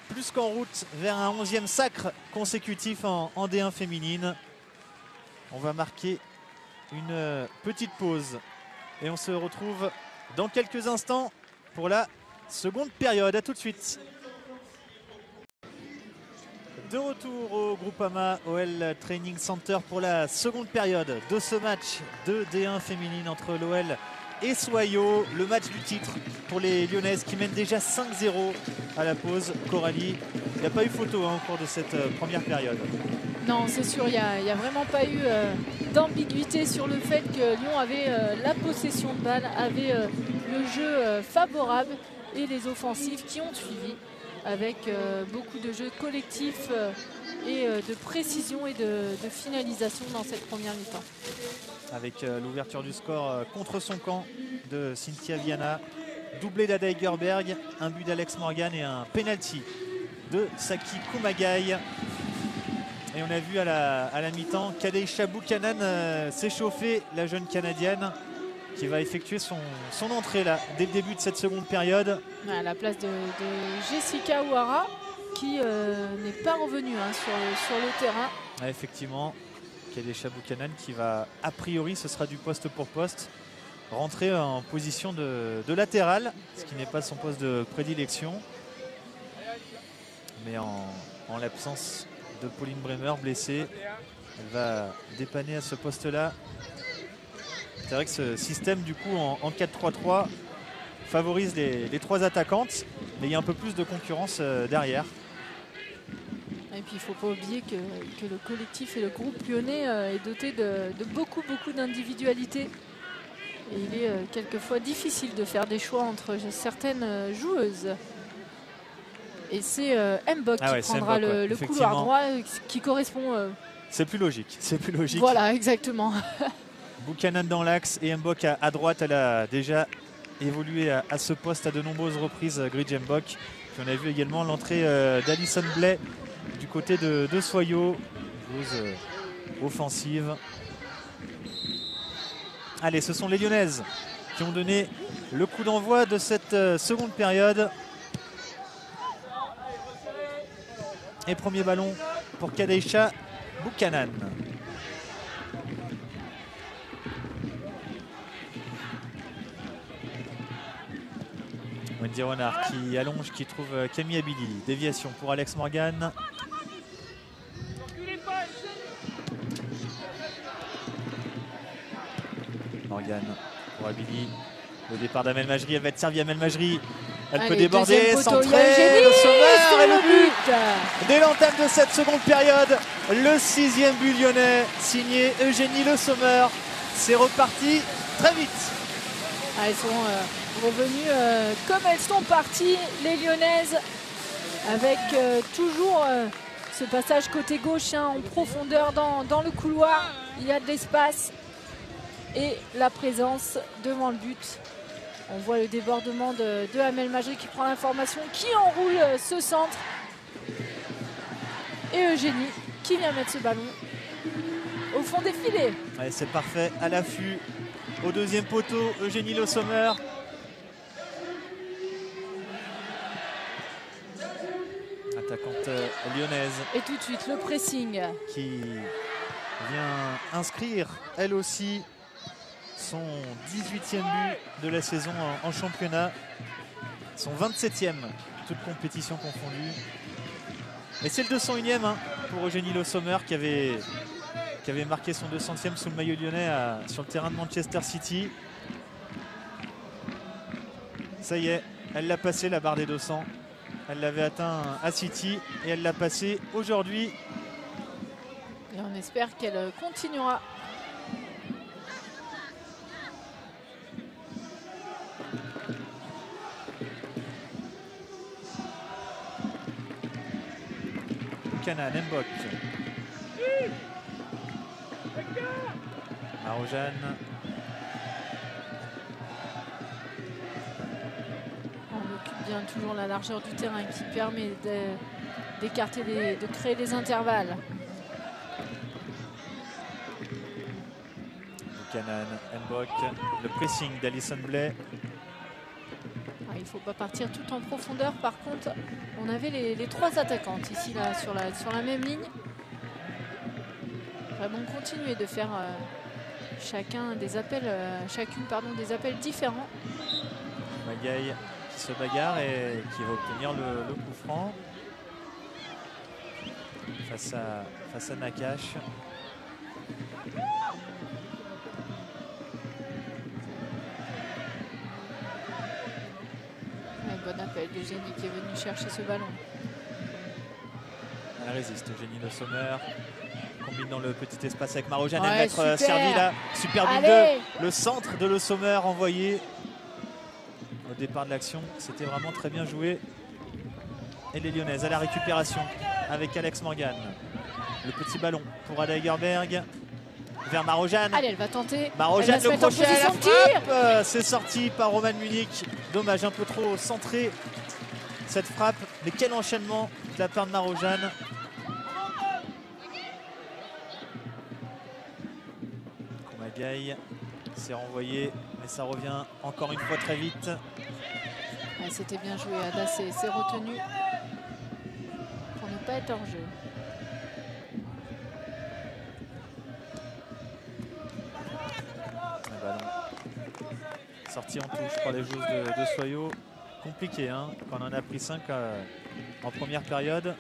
plus qu'en route vers un 11e sacre consécutif en D1 féminine. On va marquer une petite pause et on se retrouve dans quelques instants pour la seconde période. A tout de suite. De retour au Groupama OL Training Center pour la seconde période de ce match de D1 féminine entre l'OL et Soyaux. Le match du titre pour les Lyonnaises qui mènent déjà 5-0 à la pause. Coralie, il n'y a pas eu photo au cours de cette première période. Non, c'est sûr, il n'y a vraiment pas eu d'ambiguïté sur le fait que Lyon avait la possession de balle, avait le jeu favorable et les offensives qui ont suivi avec beaucoup de jeux collectifs et de précision et de finalisation dans cette première mi-temps. Avec l'ouverture du score contre son camp de Cynthia Viana, doublé d'Ada Egerberg, un but d'Alex Morgan et un penalty de Saki Kumagai. Et on a vu à la mi-temps Kadeisha Buchanan s'échauffer, la jeune Canadienne qui va effectuer son entrée là dès le début de cette seconde période. À la place de Jessica Ouara qui n'est pas revenue sur le terrain. Ah, effectivement, Kadeisha Buchanan qui va, a priori, ce sera du poste pour poste, rentrer en position de latérale, ce qui n'est pas son poste de prédilection. Mais en l'absence de Pauline Bremer blessée, elle va dépanner à ce poste-là. C'est vrai que ce système du coup en 4-3-3 favorise les trois attaquantes, mais il y a un peu plus de concurrence derrière. Et puis il ne faut pas oublier que le collectif et le groupe lyonnais est doté de beaucoup d'individualité. Et il est quelquefois difficile de faire des choix entre certaines joueuses. Et c'est Mbok qui prendra Mbok, le couloir droit qui correspond. C'est plus logique. C'est plus logique. Voilà, exactement. Buchanan dans l'axe et Mbok à droite. Elle a déjà évolué à ce poste à de nombreuses reprises, Gridge Mbok. Puis on a vu également l'entrée d'Alison Blais du côté de Soyaux, joueuse offensive. Allez, ce sont les Lyonnaises qui ont donné le coup d'envoi de cette seconde période. Et premier ballon pour Kadeisha Buchanan. Wendy Renard qui allonge, qui trouve Camille Abili. Déviation pour Alex Morgan. Morgan pour Abili. Le départ d'Amel Majri, elle va être servie Amel Majri. Elle peut déborder, centrer, le Sommer et le but dès l'entame de cette seconde période. Le 6e but lyonnais signé Eugénie Le Sommer. C'est reparti très vite. Elles sont revenues comme elles sont parties, les Lyonnaises, avec toujours ce passage côté gauche en profondeur dans le couloir. Il y a de l'espace et la présence devant le but. On voit le débordement de Amel Majri qui prend l'information, qui enroule ce centre. Et Eugénie qui vient mettre ce ballon au fond des filets. Ouais, c'est parfait, à l'affût. Au deuxième poteau, Eugénie Le Sommer. Attaquante lyonnaise. Et tout de suite, le pressing. Qui vient inscrire, elle aussi, son 18e but de la saison en championnat. Son 27e, toute compétition confondue. Et c'est le 201e hein, pour Eugénie Le Sommer qui avait marqué son 200e sous le maillot lyonnais sur le terrain de Manchester City. Ça y est, elle l'a passé la barre des 200. Elle l'avait atteint à City et elle l'a passé aujourd'hui. Et on espère qu'elle continuera. Buchanan, Mbok. Marojane. On occupe bien toujours la largeur du terrain qui permet d'écarter, de créer des intervalles. Buchanan, Mbok. Le pressing d'Alison Blais. Il ne faut pas partir tout en profondeur. Par contre, on avait les trois attaquantes ici là, sur la même ligne. Vraiment continuer de faire chacune des appels différents. Magaï qui se bagarre et qui va obtenir le coup franc face à Nakache. Bon appel d'Eugénie qui est venu chercher ce ballon. Elle résiste, Eugénie Le Sommer. Combine dans le petit espace avec Marojane. Ouais, Elle va être servie là. Super but de le centre de Le Sommer envoyé au départ de l'action. C'était vraiment très bien joué. Et les Lyonnaises à la récupération avec Alex Morgan. Le petit ballon pour Ada Egerberg. Vers Marojane. Allez, elle va tenter. Marojane, le crochet, la tir. frappe. C'est sorti par Roman Munich. Dommage, un peu trop centré cette frappe. Mais quel enchaînement de la part de Marojane. Komagaï s'est renvoyé, mais ça revient encore une fois très vite. Ouais, c'était bien joué. Ada s'est retenu pour ne pas être hors jeu. Sortie en touche par les joueuses de Soyo. Compliqué hein, quand on en a pris 5 en première période.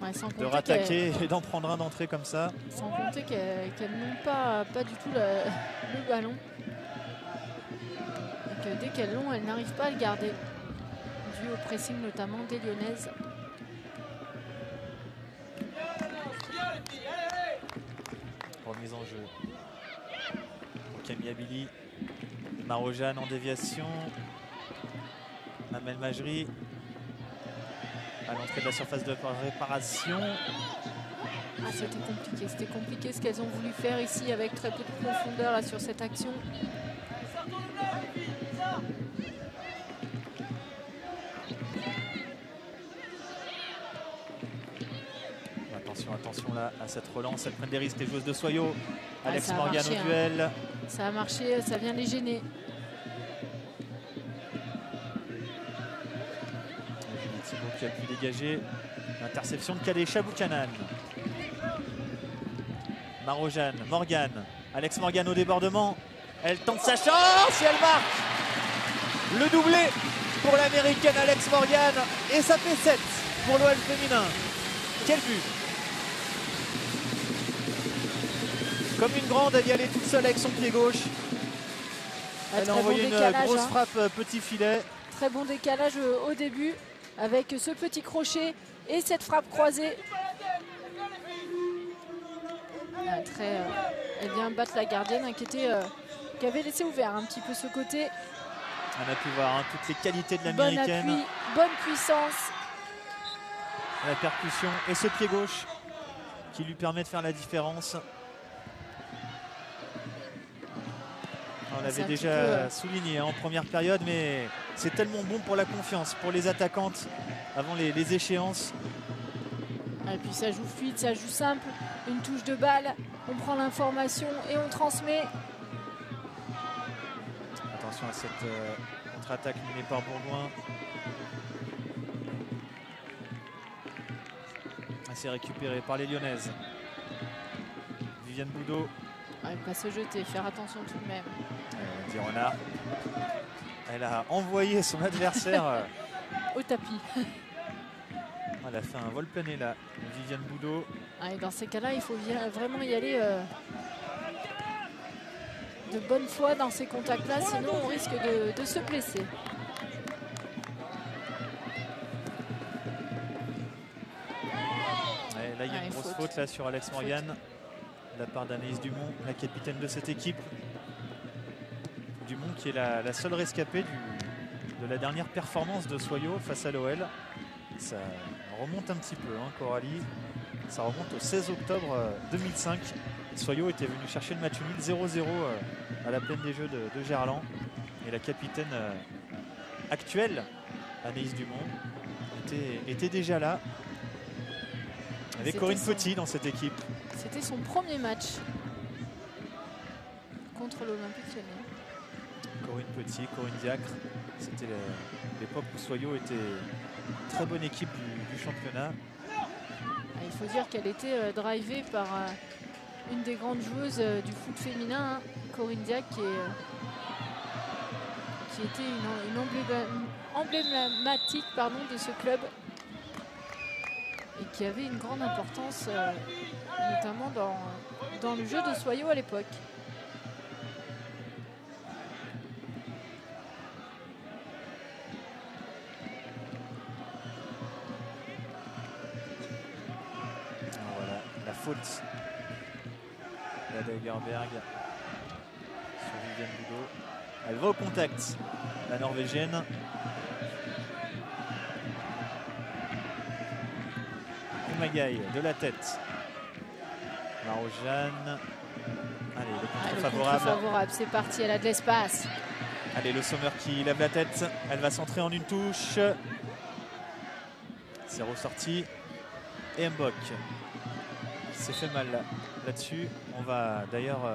Ouais, de rattaquer et d'en prendre un d'entrée comme ça. Sans compter qu'elles n'ont pas du tout le ballon. Et que dès qu'elles l'ont, elles n'arrivent pas à le garder. Dû au pressing notamment des Lyonnaises. Remise en jeu pour Camille Abili. Marojane en déviation. Amel Majri à l'entrée de la surface de réparation. Ah, c'était compliqué ce qu'elles ont voulu faire ici avec très peu de profondeur là, sur cette action. Attention là à cette relance, elles prennent des risques les joueuses de Soyo. Alex Morgan marché, au duel. Hein. Ça a marché, ça vient les gêner. Julie Thibault qui a pu dégager. L'interception de Kadesha Buchanan. Marojane, Morgan. Alex Morgan au débordement. Elle tente sa chance et elle marque. Le doublé pour l'américaine Alex Morgan. Et ça fait 7 pour l'OL féminin. Quel but! Comme une grande, elle y allait toute seule avec son pied gauche. Elle a envoyé une grosse frappe petit filet. Très bon décalage au début avec ce petit crochet et cette frappe croisée. Elle vient battre la gardienne qui avait laissé ouvert un petit peu ce côté. On a pu voir toutes les qualités de l'américaine. Bon appui, bonne puissance. La percussion et ce pied gauche qui lui permet de faire la différence. On l'avait déjà souligné en première période, mais c'est tellement bon pour la confiance, pour les attaquantes avant les échéances. Et puis ça joue fluide, ça joue simple, une touche de balle On prend l'information et on transmet. Attention à cette contre-attaque menée par Bourgoin. C'est récupéré par les Lyonnaises. Viviane Boudot. Elle va pas se jeter, faire attention tout de même. Dit Renard. Elle a envoyé son adversaire au tapis. Elle a fait un vol plané là, Viviane Boudot. Et dans ces cas-là, il faut vraiment y aller de bonne foi dans ces contacts-là, sinon on risque de se blesser. Là, il y a une grosse faute là sur Alex Morgan de la part d'Anaïs Dumont, la capitaine de cette équipe. Dumont qui est la seule rescapée de la dernière performance de Soyaux face à l'OL. Ça remonte un petit peu, hein, Coralie. Ça remonte au 16 octobre 2005. Soyaux était venu chercher le match nul 0-0 à la plaine des Jeux de Gerland. Et la capitaine actuelle, Anaïs Dumont, était déjà là. Avec Corinne Petit dans cette équipe. C'était son premier match contre l'Olympique Lyonnais. Corinne Petit, Corinne Diacre. C'était l'époque où Soyaux était une très bonne équipe du championnat. Il faut dire qu'elle était drivée par une des grandes joueuses du foot féminin, hein, Corinne Diacre, qui était une emblématique de ce club. Et qui avait une grande importance, notamment dans le jeu de Soyaux à l'époque. Voilà, la faute d'Agerberg sur Viviane Boudot. Elle va au contact, la Norvégienne. Magaï de la tête. Maro-Jeanne. Allez, le contre favorable. C'est parti, elle a de l'espace. Allez, le Sommer qui lève la tête. Elle va centrer en une touche. C'est ressorti. Et Mbok s'est fait mal là-dessus. On va d'ailleurs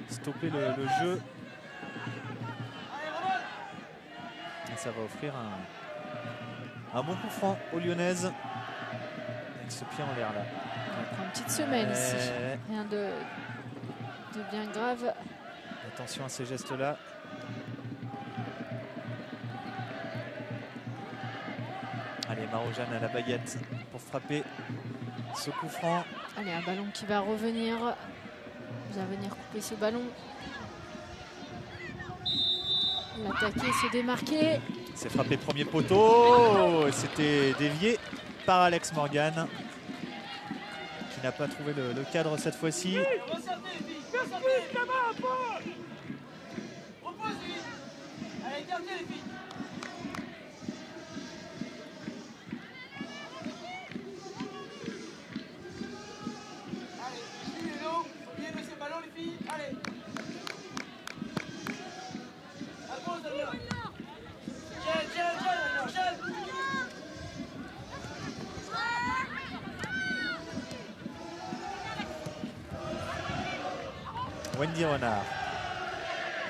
stopper le jeu. Et ça va offrir un bon coup franc aux Lyonnaises. Ce pied en l'air là. On prend une petite semaine ici. Rien de bien grave. Attention à ces gestes là. Allez, Maro-Jeanne à la baguette pour frapper ce coup franc. Allez, un ballon qui va revenir. Va venir couper ce ballon. L'attaquer, se démarquer. C'est frappé premier poteau. C'était dévié par Alex Morgan, qui n'a pas trouvé le cadre cette fois-ci. Wendy Renard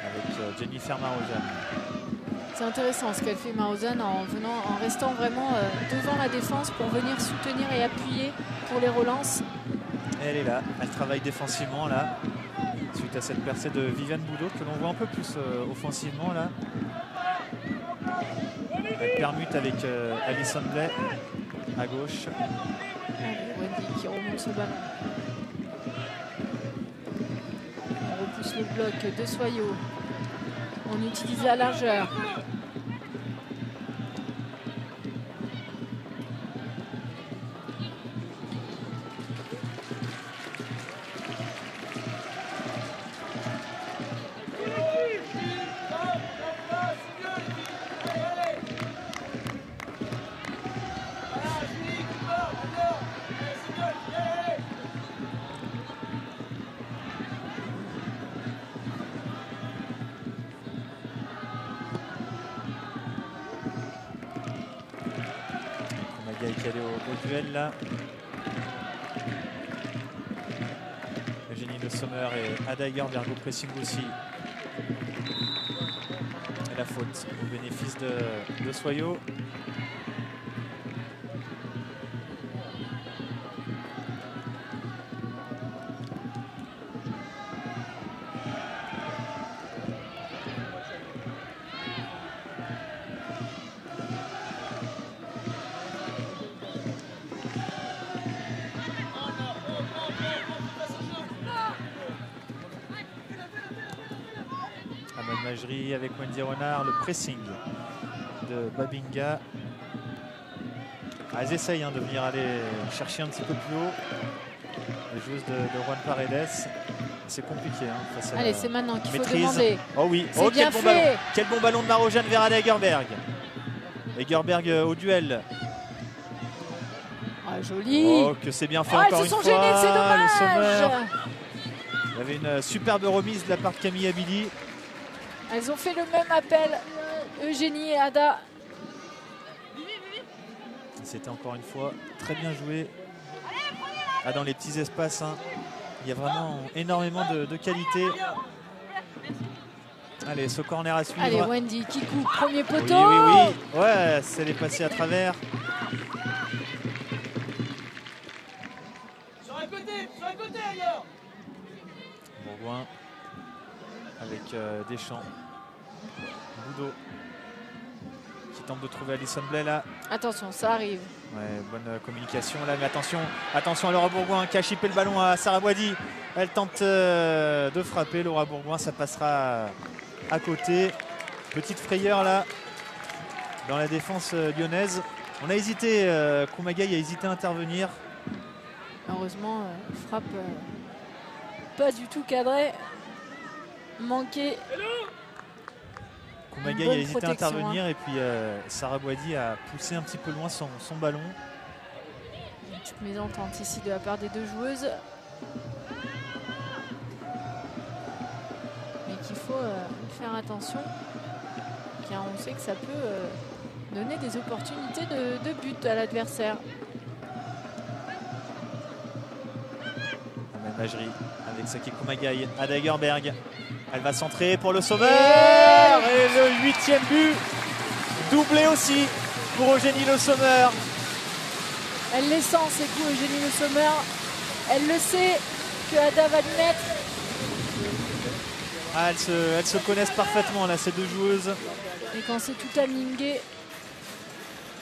avec Jennifer Maro-Jeanne. C'est intéressant ce qu'elle fait Maro-Jeanne en restant vraiment devant la défense pour venir soutenir et appuyer pour les relances. Et elle est là, elle travaille défensivement là, suite à cette percée de Viviane Boudot que l'on voit un peu plus offensivement là. Elle permute avec Alison Blais à gauche. Wendy qui remonte ce ballon. On repousse le bloc de Soyaux. On utilise la largeur. Qui allait au duel là. Le Sommer et Ada Egerberg au pressing aussi. Et la faute au bénéfice de Soyo. Majerie avec Wendy Renard, le pressing de Babinga. Elles essayent de venir aller chercher un petit peu plus haut. Les joueuses de Juan Paredes. C'est compliqué face à allez, c'est maintenant qu'il faut maîtrise. Demander. Oh oui, c'est bien quel, fait. Quel bon ballon de Marojane vers Ada Egerberg. Egerberg au duel. Ah, joli. Oh, que c'est bien fait encore une fois. Elles se sont gênées, c'est dommage. Il y avait une superbe remise de la part de Camille Abili. Elles ont fait le même appel, Eugénie et Ada. C'était encore une fois très bien joué. Dans les petits espaces, il y a vraiment énormément de qualité. Allez, ce corner à suivre. Allez, Wendy qui coupe, premier poteau. Oui. Ouais, ça l'est passé à travers. Sur un côté ailleurs. Bourgoin avec Deschamps. Boudot qui tente de trouver Alison Blais là. Attention, ça arrive. Ouais, bonne communication là, mais attention à Laura Bourgoin qui a chippé le ballon à Sarah Boidi. Elle tente de frapper. Laura Bourgoin, ça passera à côté. Petite frayeur là dans la défense lyonnaise. On a hésité, Koumagai a hésité à intervenir. Heureusement, frappe pas du tout cadrée. Manqué. Koumagai a hésité à intervenir et puis Sarah Boidi a poussé un petit peu loin son ballon. Une petite mésentente ici de la part des deux joueuses. Mais qu'il faut faire attention car on sait que ça peut donner des opportunités de but à l'adversaire. Majerie avec Saki Koumagai, Ada Egerberg. Elle va centrer pour le Sauveur. Et le 8e but. Doublé aussi pour Eugénie Le Sommer. Elle les sent ces coups, Eugénie Le Sommer. Elle le sait que Ada va le mettre. Elles se connaissent parfaitement là, ces deux joueuses. Et quand c'est tout aligné.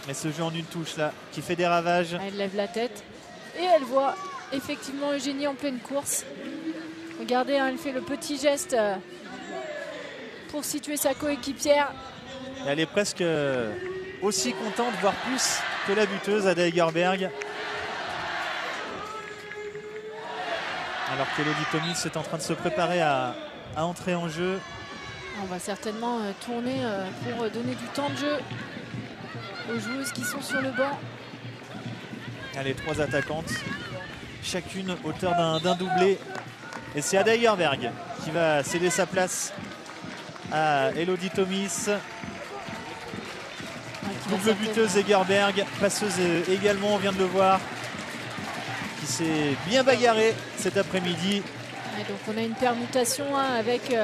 Et ce jeu en une touche là, qui fait des ravages. Elle lève la tête et elle voit effectivement Eugénie en pleine course. Regardez, elle fait le petit geste pour situer sa coéquipière. Et elle est presque aussi contente, voire plus que la buteuse, Ada Egerberg. Alors qu'Elodie Thomis est en train de se préparer à entrer en jeu. On va certainement tourner pour donner du temps de jeu aux joueuses qui sont sur le banc. Allez, 3 attaquantes, chacune auteur d'un doublé. Et c'est Ada Egerberg qui va céder sa place à Elodie Thomis. Double buteuse Egerberg, passeuse également, on vient de le voir, qui s'est bien bagarrée cet après-midi. Donc on a une permutation avec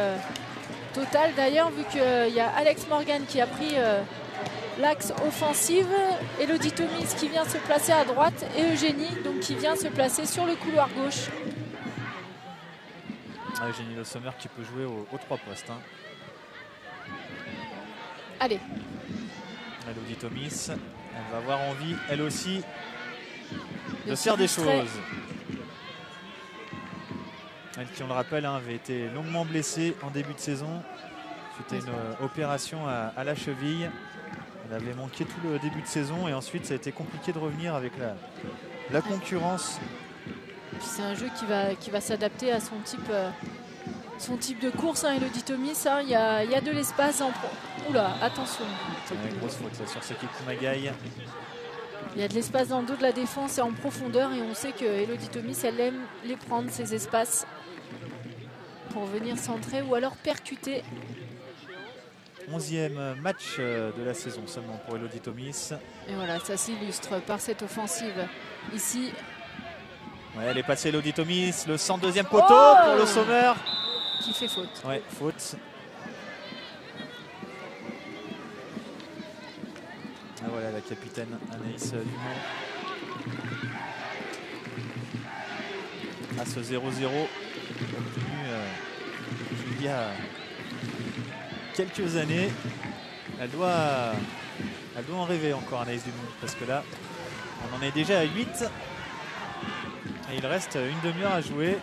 Total d'ailleurs, vu qu'il y a Alex Morgan qui a pris l'axe offensive, Elodie Thomis qui vient se placer à droite et Eugénie donc qui vient se placer sur le couloir gauche. Eugénie Le Sommer qui peut jouer aux 3 postes. Allez. Elodie Thomis, elle va avoir envie, elle aussi, de faire des choses. Elle qui, on le rappelle, avait été longuement blessée en début de saison suite à une opération à la cheville. Elle avait manqué tout le début de saison et ensuite ça a été compliqué de revenir avec la concurrence. C'est un jeu qui va s'adapter à son type de course, Elodie Thomis. Il y a de l'espace en pro. Oula, attention. Une grosse faute là, sur Saki Koumagai. Il y a de l'espace dans le dos de la défense et en profondeur et on sait que Elodie Thomis, elle aime les prendre, ces espaces, pour venir centrer ou alors percuter. 11e match de la saison seulement pour Elodie Thomis. Et voilà, ça s'illustre par cette offensive ici. Ouais, elle est passée Elodie Thomis, le 102e poteau pour le Sommer. Qui fait faute. Ouais, faute. Ah, voilà la capitaine Anaïs Dumont. À ce 0-0 obtenu il y a quelques années. Elle doit en rêver encore, Anaïs Dumont, parce que là, on en est déjà à 8. Et il reste une demi-heure à jouer.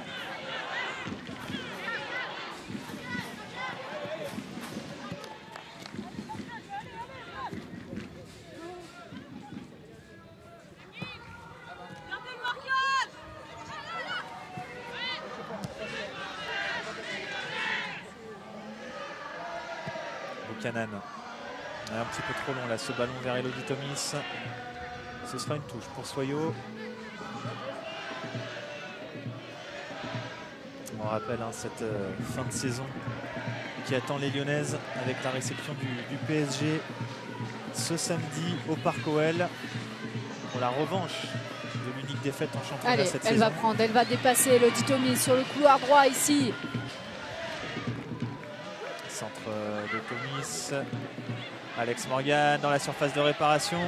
Buchanan. Un petit peu trop long là, ce ballon vers Elodie Thomis. Ce sera une touche pour Soyo. On rappelle cette fin de saison qui attend les Lyonnaises avec la réception du PSG ce samedi au Parc OL pour la revanche de l'unique défaite en championnat. Allez, cette elle saison. va prendre, elle va dépasser Elodie Thomis sur le couloir droit ici. Centre de Thomis. Alex Morgan dans la surface de réparation.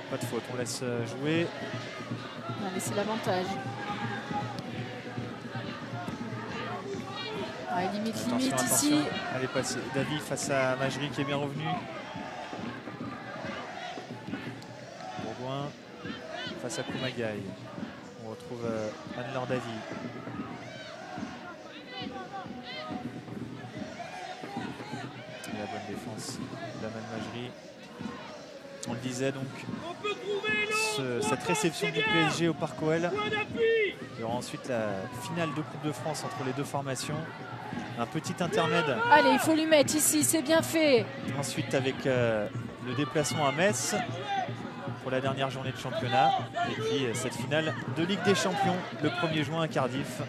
Pas de faute, on laisse jouer. On va laisser l'avantage. Ouais, limite ici. Elle est passée. Davy face à Majri qui est bien revenu. Bourgoin face à Koumagaï. On retrouve Anne-Laure Davy. Et la bonne défense d'Aman Majri. On le disait donc, cette réception du PSG au Parc OL. Il y aura ensuite la finale de Coupe de France entre les deux formations. Un petit intermède. Allez, il faut lui mettre ici, c'est bien fait. Ensuite avec le déplacement à Metz pour la dernière journée de championnat. Et puis cette finale de Ligue des Champions le 1er juin à Cardiff.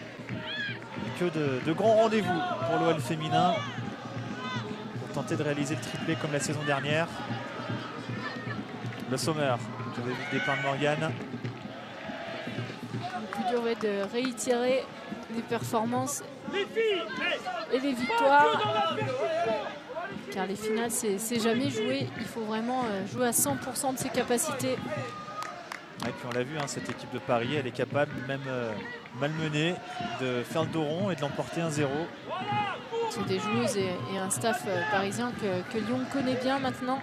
Que de grands rendez-vous pour l'OL féminin pour tenter de réaliser le triplé comme la saison dernière. Le Sommer, qui avait vu le départ de Morgan. Le plus dur va être de réitérer les performances et les victoires. Car les finales, c'est jamais joué. Il faut vraiment jouer à 100% de ses capacités. Et puis on l'a vu, cette équipe de Paris, elle est capable, même malmenée, de faire le dos rond et de l'emporter 1-0. C'est des joueuses et un staff parisien que Lyon connaît bien maintenant.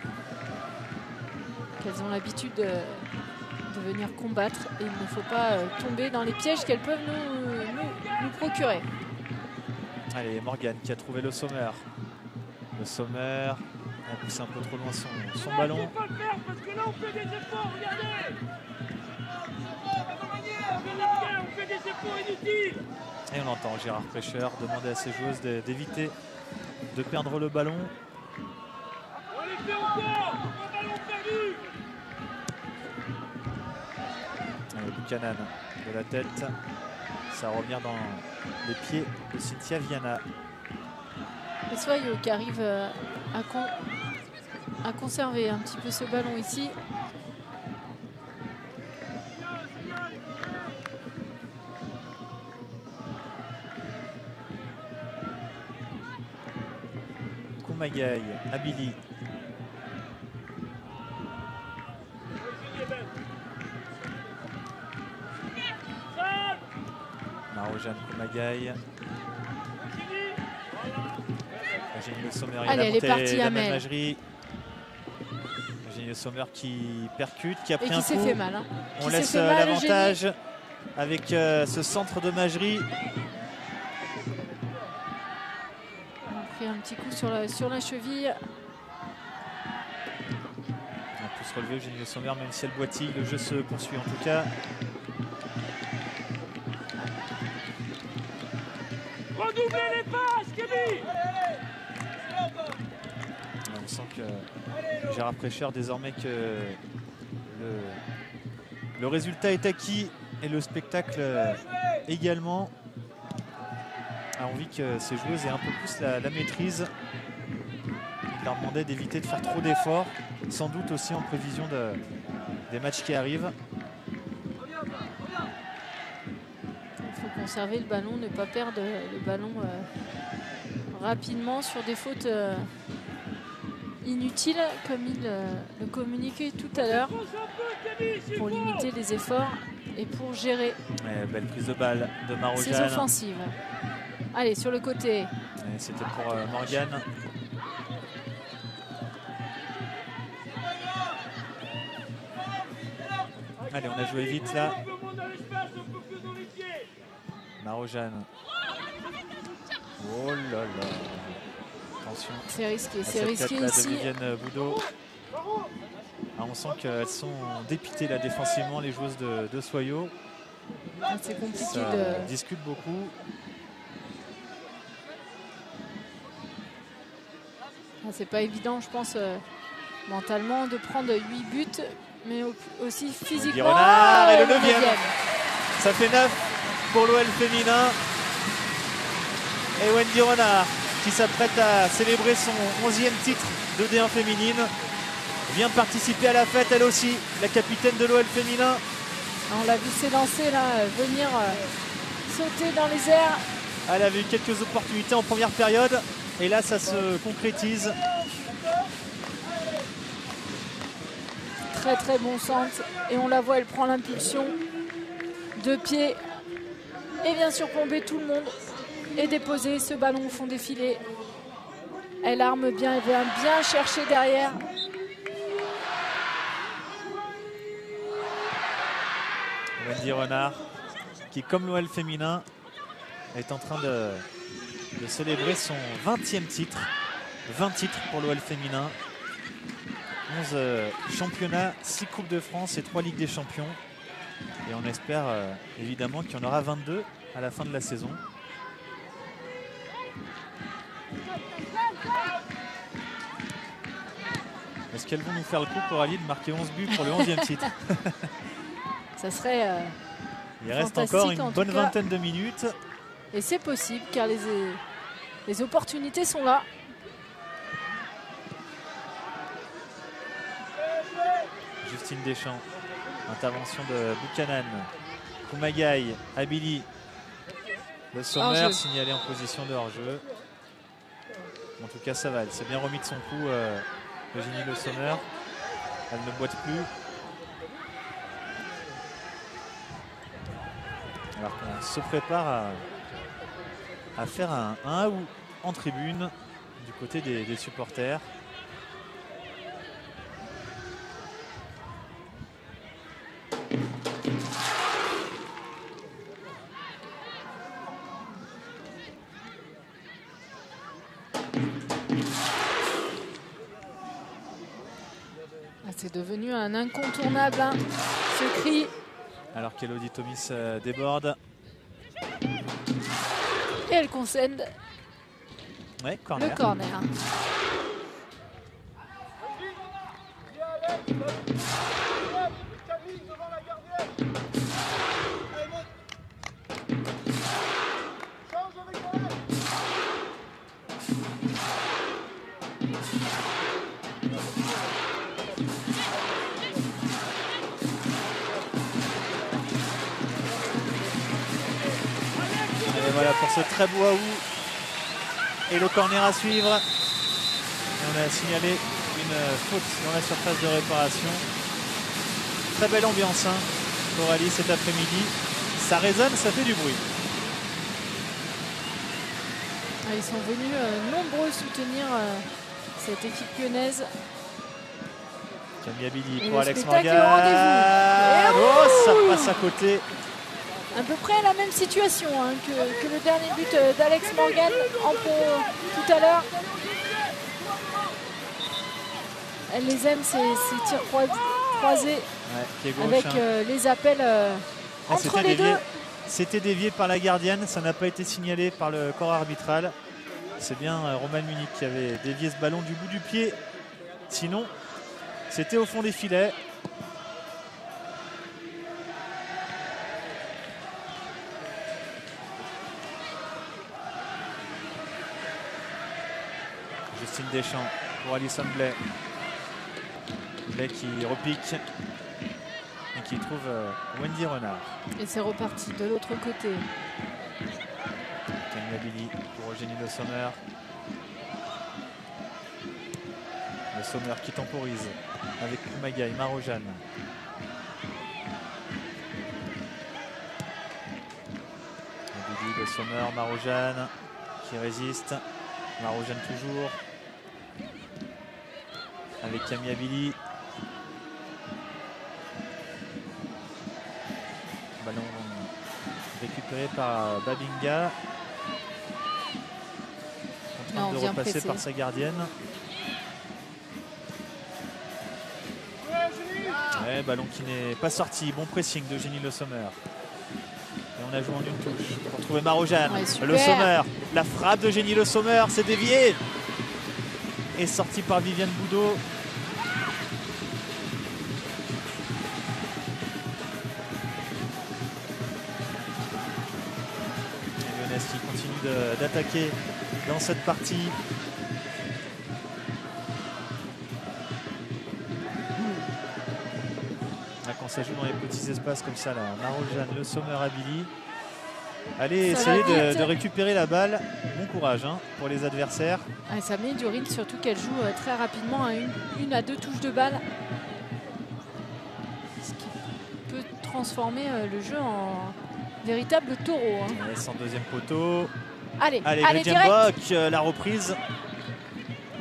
Qu'elles ont l'habitude de venir combattre. Et il ne faut pas tomber dans les pièges qu'elles peuvent nous procurer. Allez, Morgan qui a trouvé le Sommer. Le Sommer a poussé un peu trop loin son ballon. Et on entend Gérard Prêcheur demander à ses joueuses d'éviter de perdre le ballon. Allez, Buchanan de la tête. Ça va revenir dans les pieds de Cynthia Viana. Et Soyo qui arrive à conserver un petit peu ce ballon ici. Koumagaï, Abili. Marojane Koumagaï. Le Sommer, allez, elle est partie, Amel. Majri. Le Sommer qui percute, qui a pris un coup. S'est fait mal. On laisse l'avantage avec ce centre de Majri. On a pris un petit coup sur la cheville. On peut se relever Eugénie Le Sommer, même si elle boitille, le jeu se poursuit en tout cas. Redoublez les passes, Kevin. On sent que Gérard Prêcheur, désormais que le résultat est acquis et le spectacle également, a envie que ces joueuses aient un peu plus la maîtrise. Il leur demandait d'éviter de faire trop d'efforts, sans doute aussi en prévision des matchs qui arrivent. Il faut conserver le ballon, ne pas perdre le ballon rapidement sur des fautes inutiles, comme il le communiquait tout à l'heure, pour limiter les efforts et pour gérer Belle prise de balle de ses Marojane. offensives. Allez, sur le côté. C'était pour Morgane. Allez, on a joué vite là. Marojane. Oh là là. Attention. C'est risqué, à c'est cette risqué tête-là de ici. Viviane Boudot. Ah, on sent qu'elles sont dépitées là défensivement, les joueuses de Soyo. C'est compliqué Ça de... discute beaucoup. C'est pas évident, je pense, mentalement, de prendre 8 buts, mais aussi physiquement. Renard et le le 9e. Ça fait 9 pour l'OL féminin. Et Wendy Renard, qui s'apprête à célébrer son 11e titre de D1 féminine, vient participer à la fête, elle aussi, la capitaine de l'OL féminin. On l'a vu s'élancer là, venir sauter dans les airs. Elle avait eu quelques opportunités en première période. Et là, ça se concrétise. Très très bon centre. Et on la voit, elle prend l'impulsion. 2 pieds. Et vient surplomber tout le monde. Et déposer ce ballon au fond des filets. Elle arme bien, elle vient bien chercher derrière. Wendy Renard, qui comme l'OL féminin, est en train de célébrer son 20e titre. 20 titres pour l'OL féminin. 11 championnats, 6 Coupes de France et 3 Ligues des Champions. Et on espère évidemment qu'il y en aura 22 à la fin de la saison. Est-ce qu'elles vont nous faire le coup pour Ali de marquer 11 buts pour le 11e titre? Ça serait Il reste fantastique, encore en une tout bonne cas. vingtaine de minutes. Et c'est possible car les opportunités sont là. Justine Deschamps, intervention de Buchanan, Kumagai, Abili, Le Sommer Hors-jeu. signalé en position de hors-jeu. En tout cas, ça va, elle s'est bien remis de son coup, Eugénie Le Sommer. Elle ne boite plus. Alors qu'on se prépare à faire un ou en tribune du côté des supporters. C'est devenu un incontournable, hein, ce cri. Alors qu'Elodie Thomis déborde. Et elle concède Ouais, corner. le corner. Et voilà pour ce très beau Aou. Et le corner à suivre. Et on a signalé une faute dans la surface de réparation. Très belle ambiance pour Ali cet après-midi. Ça résonne, ça fait du bruit. Ils sont venus nombreux soutenir cette équipe lyonnaise. Camille Abili Et pour le Alex spectacle Morgan. est au rendez-vous. Oh, ça Et passe à côté. À peu près la même situation hein, que le dernier but d'Alex Morgan en pro tout à l'heure. Elle les aime, ces tirs croisés, Ouais, pied gauche, avec hein. les appels entre C'était les dévié. deux. C'était dévié par la gardienne, ça n'a pas été signalé par le corps arbitral. C'est bien Romain Munich qui avait dévié ce ballon du bout du pied. Sinon, c'était au fond des filets. Justine Deschamps pour Alison Blais. Blais qui repique. qui trouve Wendy Renard. Et c'est reparti de l'autre côté. Camille Abili pour Eugénie Le Sommer. Le Sommer qui temporise avec Koumagaï, Marojane. Abili, Le Sommer, Marojane qui résiste. Marojane toujours. Avec Camille Abili. Ballon récupéré par Babinga. En train de repasser par sa gardienne. Ouais, ballon qui n'est pas sorti. Bon pressing d'Eugénie Le Sommer. Et on a joué en une touche pour trouver Marojane. Ouais, Le Sommer. La frappe d'Eugénie Le Sommer. C'est dévié. Et sorti par Viviane Boudot. Qui continue d'attaquer dans cette partie. Là, quand ça joue dans les petits espaces comme ça, là, Marojane, Le Sommer, Abili. Allez, essayer de récupérer la balle. Bon courage hein, pour les adversaires. Ah, ça met du rythme, surtout qu'elle joue très rapidement à une à deux touches de balle. Ce qui peut transformer le jeu en véritable taureau. Hein. Ouais, sans deuxième poteau. Allez, direct. La reprise.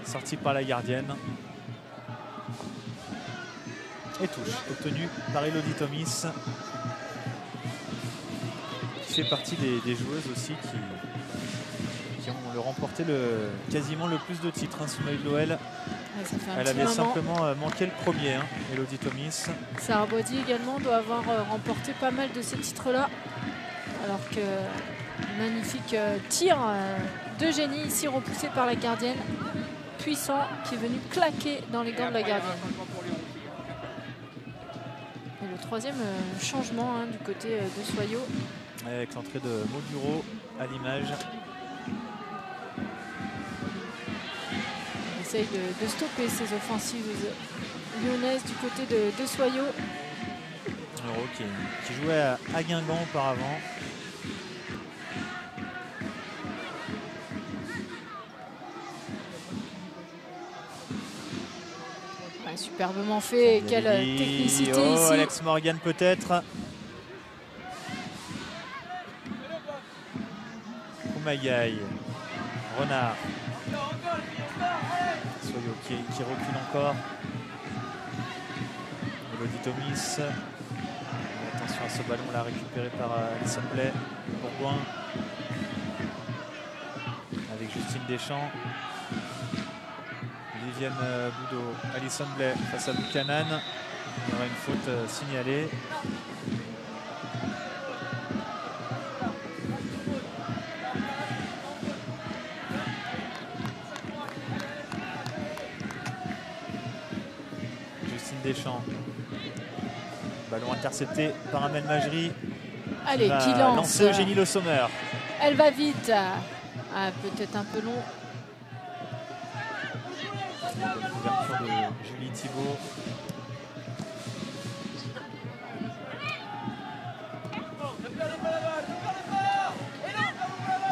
Sortie par la gardienne. Et touche obtenue par Elodie Thomis. Qui fait partie des joueuses aussi qui ont remporté quasiment le plus de titres sous maillot de l'OL. Ouais, elle avait simplement manqué le premier, hein, Elodie Thomis. Sarah Boisdier également doit avoir remporté pas mal de ces titres-là. Alors que magnifique tir d'Eugénie ici repoussé par la gardienne. Puissant qui est venu claquer dans les gants de la gardienne. Et le troisième changement hein, du côté de Soyaux. Avec l'entrée de Mauduro à l'image. On essaye de stopper ces offensives lyonnaises du côté de Soyaux. Euro qui jouait à Guingamp auparavant. Ouais, superbement fait. Quelle technicité ici. Alex Morgan peut-être. Koumagaï. Renard. Soyaux qui recule encore. Elodie Thomis. Attention à ce ballon là récupéré par Alison Blais. Bourgoin. Avec Justine Deschamps. Viviane Boudot. Alison Blais face à Buchanan. Il y aura une faute signalée. Justine Deschamps. Ballon intercepté par Amel Majri. Allez, qui lance lancer Eugénie Le Sommer. Elle va vite. Ah, peut-être un peu long. Ouverture de Julie Thibault.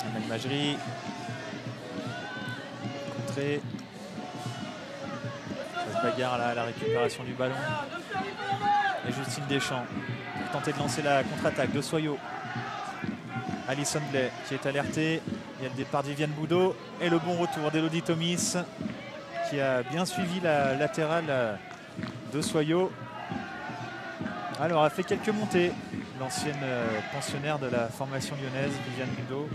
Amel Majri. Contrée. Ça se bagarre là à la récupération du ballon. Et Justine Deschamps pour tenter de lancer la contre-attaque de Soyaux. Alison Blais qui est alertée. Il y a le départ de Viviane Boudot et le bon retour d'Elodie Thomis qui a bien suivi la latérale de Soyaux. Alors, a fait quelques montées. L'ancienne pensionnaire de la formation lyonnaise, Viviane Boudot.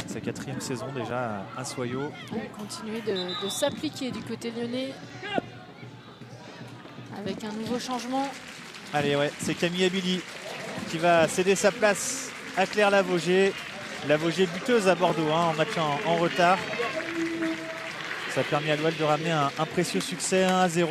Sa 4e saison déjà à Soyaux. Continuer de s'appliquer du côté lyonnais avec un nouveau changement. Allez, ouais, c'est Camille Abili qui va céder sa place à Claire Lavogé. Lavogé buteuse à Bordeaux hein, en match en retard. Ça a permis à l'OL de ramener un précieux succès 1-0.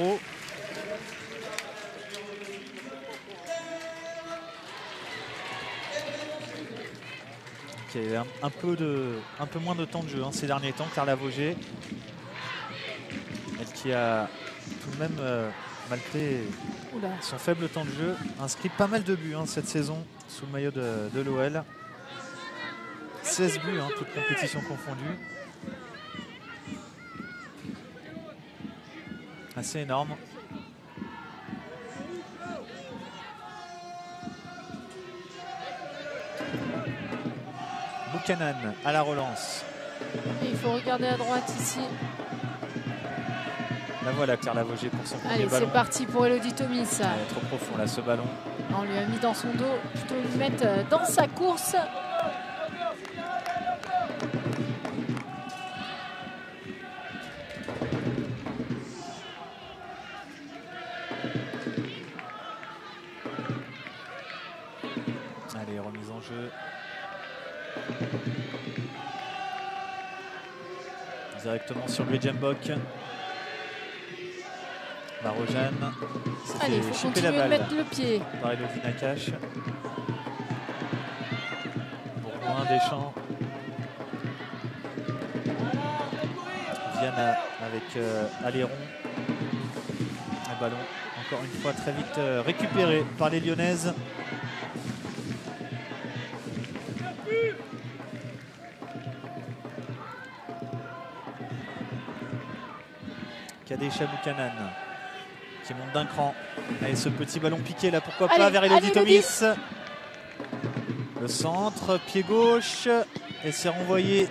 qui a eu un peu moins de temps de jeu ces derniers temps, Claire Lavogé. Elle qui a tout de même, malgré son faible temps de jeu, inscrit pas mal de buts cette saison sous le maillot de l'OL. 16 buts, toutes compétitions confondues. Assez énorme. Buchanan à la relance. Et il faut regarder à droite ici. La voilà Claire Lavogé pour son premier ballon. Allez, c'est parti pour Elodie Thomis. Trop profond là ce ballon. On lui a mis dans son dos, plutôt lui mettre dans sa course. Allez, remise en jeu. Directement sur Gredjembok. Marojane. Allez, il faut continuer de mettre le pied. Par Elodie Nakache. Bourgoin, Deschamps. Viana avec Aléron. Un ballon, encore une fois, très vite récupéré par les Lyonnaises. Kadesha Buchanan qui monte d'un cran. Allez, ce petit ballon piqué là, pourquoi pas, vers Elodie Thomis. Le centre, pied gauche, et c'est renvoyé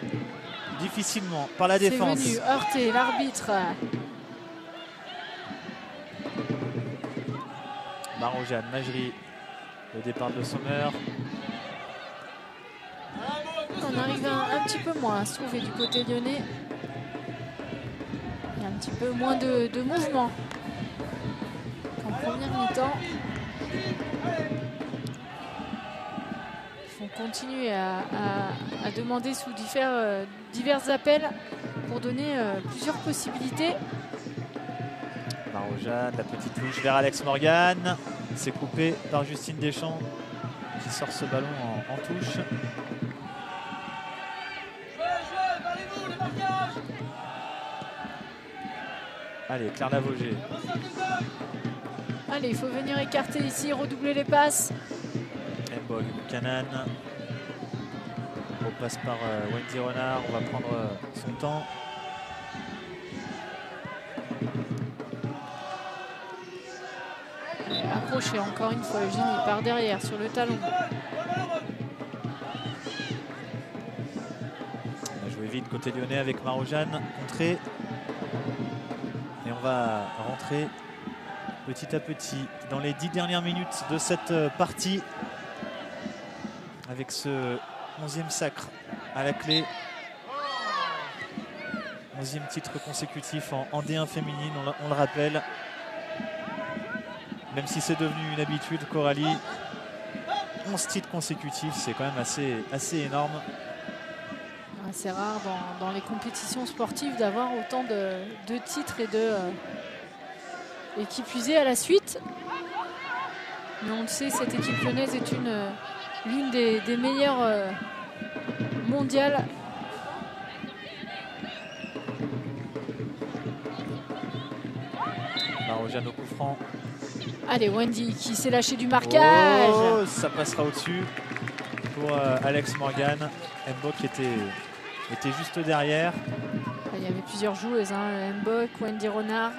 difficilement par la défense. C'est venu heurter l'arbitre. Marojane, Majri, le départ de Sommer. On arrive un petit peu moins à se trouver du côté lyonnais. Il y a un petit peu moins de mouvement qu'en première mi-temps. Il faut continuer à demander sous divers appels pour donner plusieurs possibilités. Marojane, la petite touche vers Alex Morgan. C'est coupé par Justine Deschamps qui sort ce ballon en touche. Allez, Claire Lavogé. Allez, il faut venir écarter ici, redoubler les passes. Mbog, Buchanan. On passe par Wendy Renard. On va prendre son temps. Accroché encore une fois Eugénie par derrière sur le talon. On a joué vite côté lyonnais avec Marojane. Contrée. Et on va rentrer petit à petit dans les 10 dernières minutes de cette partie avec ce 11e sacre à la clé. 11e titre consécutif en D1 féminine, on le rappelle. Même si c'est devenu une habitude, Coralie, 11 titres consécutifs, c'est quand même assez énorme. C'est rare dans les compétitions sportives d'avoir autant de titres et qui plus est à la suite. Mais on le sait, cette équipe lyonnaise est l'une des meilleures mondiales. Marojane au coup franc. Allez, Wendy qui s'est lâché du marquage. Oh, ça passera au-dessus pour Alex Morgan. Mbok était juste derrière. Il y avait plusieurs joueuses, Mbok, Wendy Renard.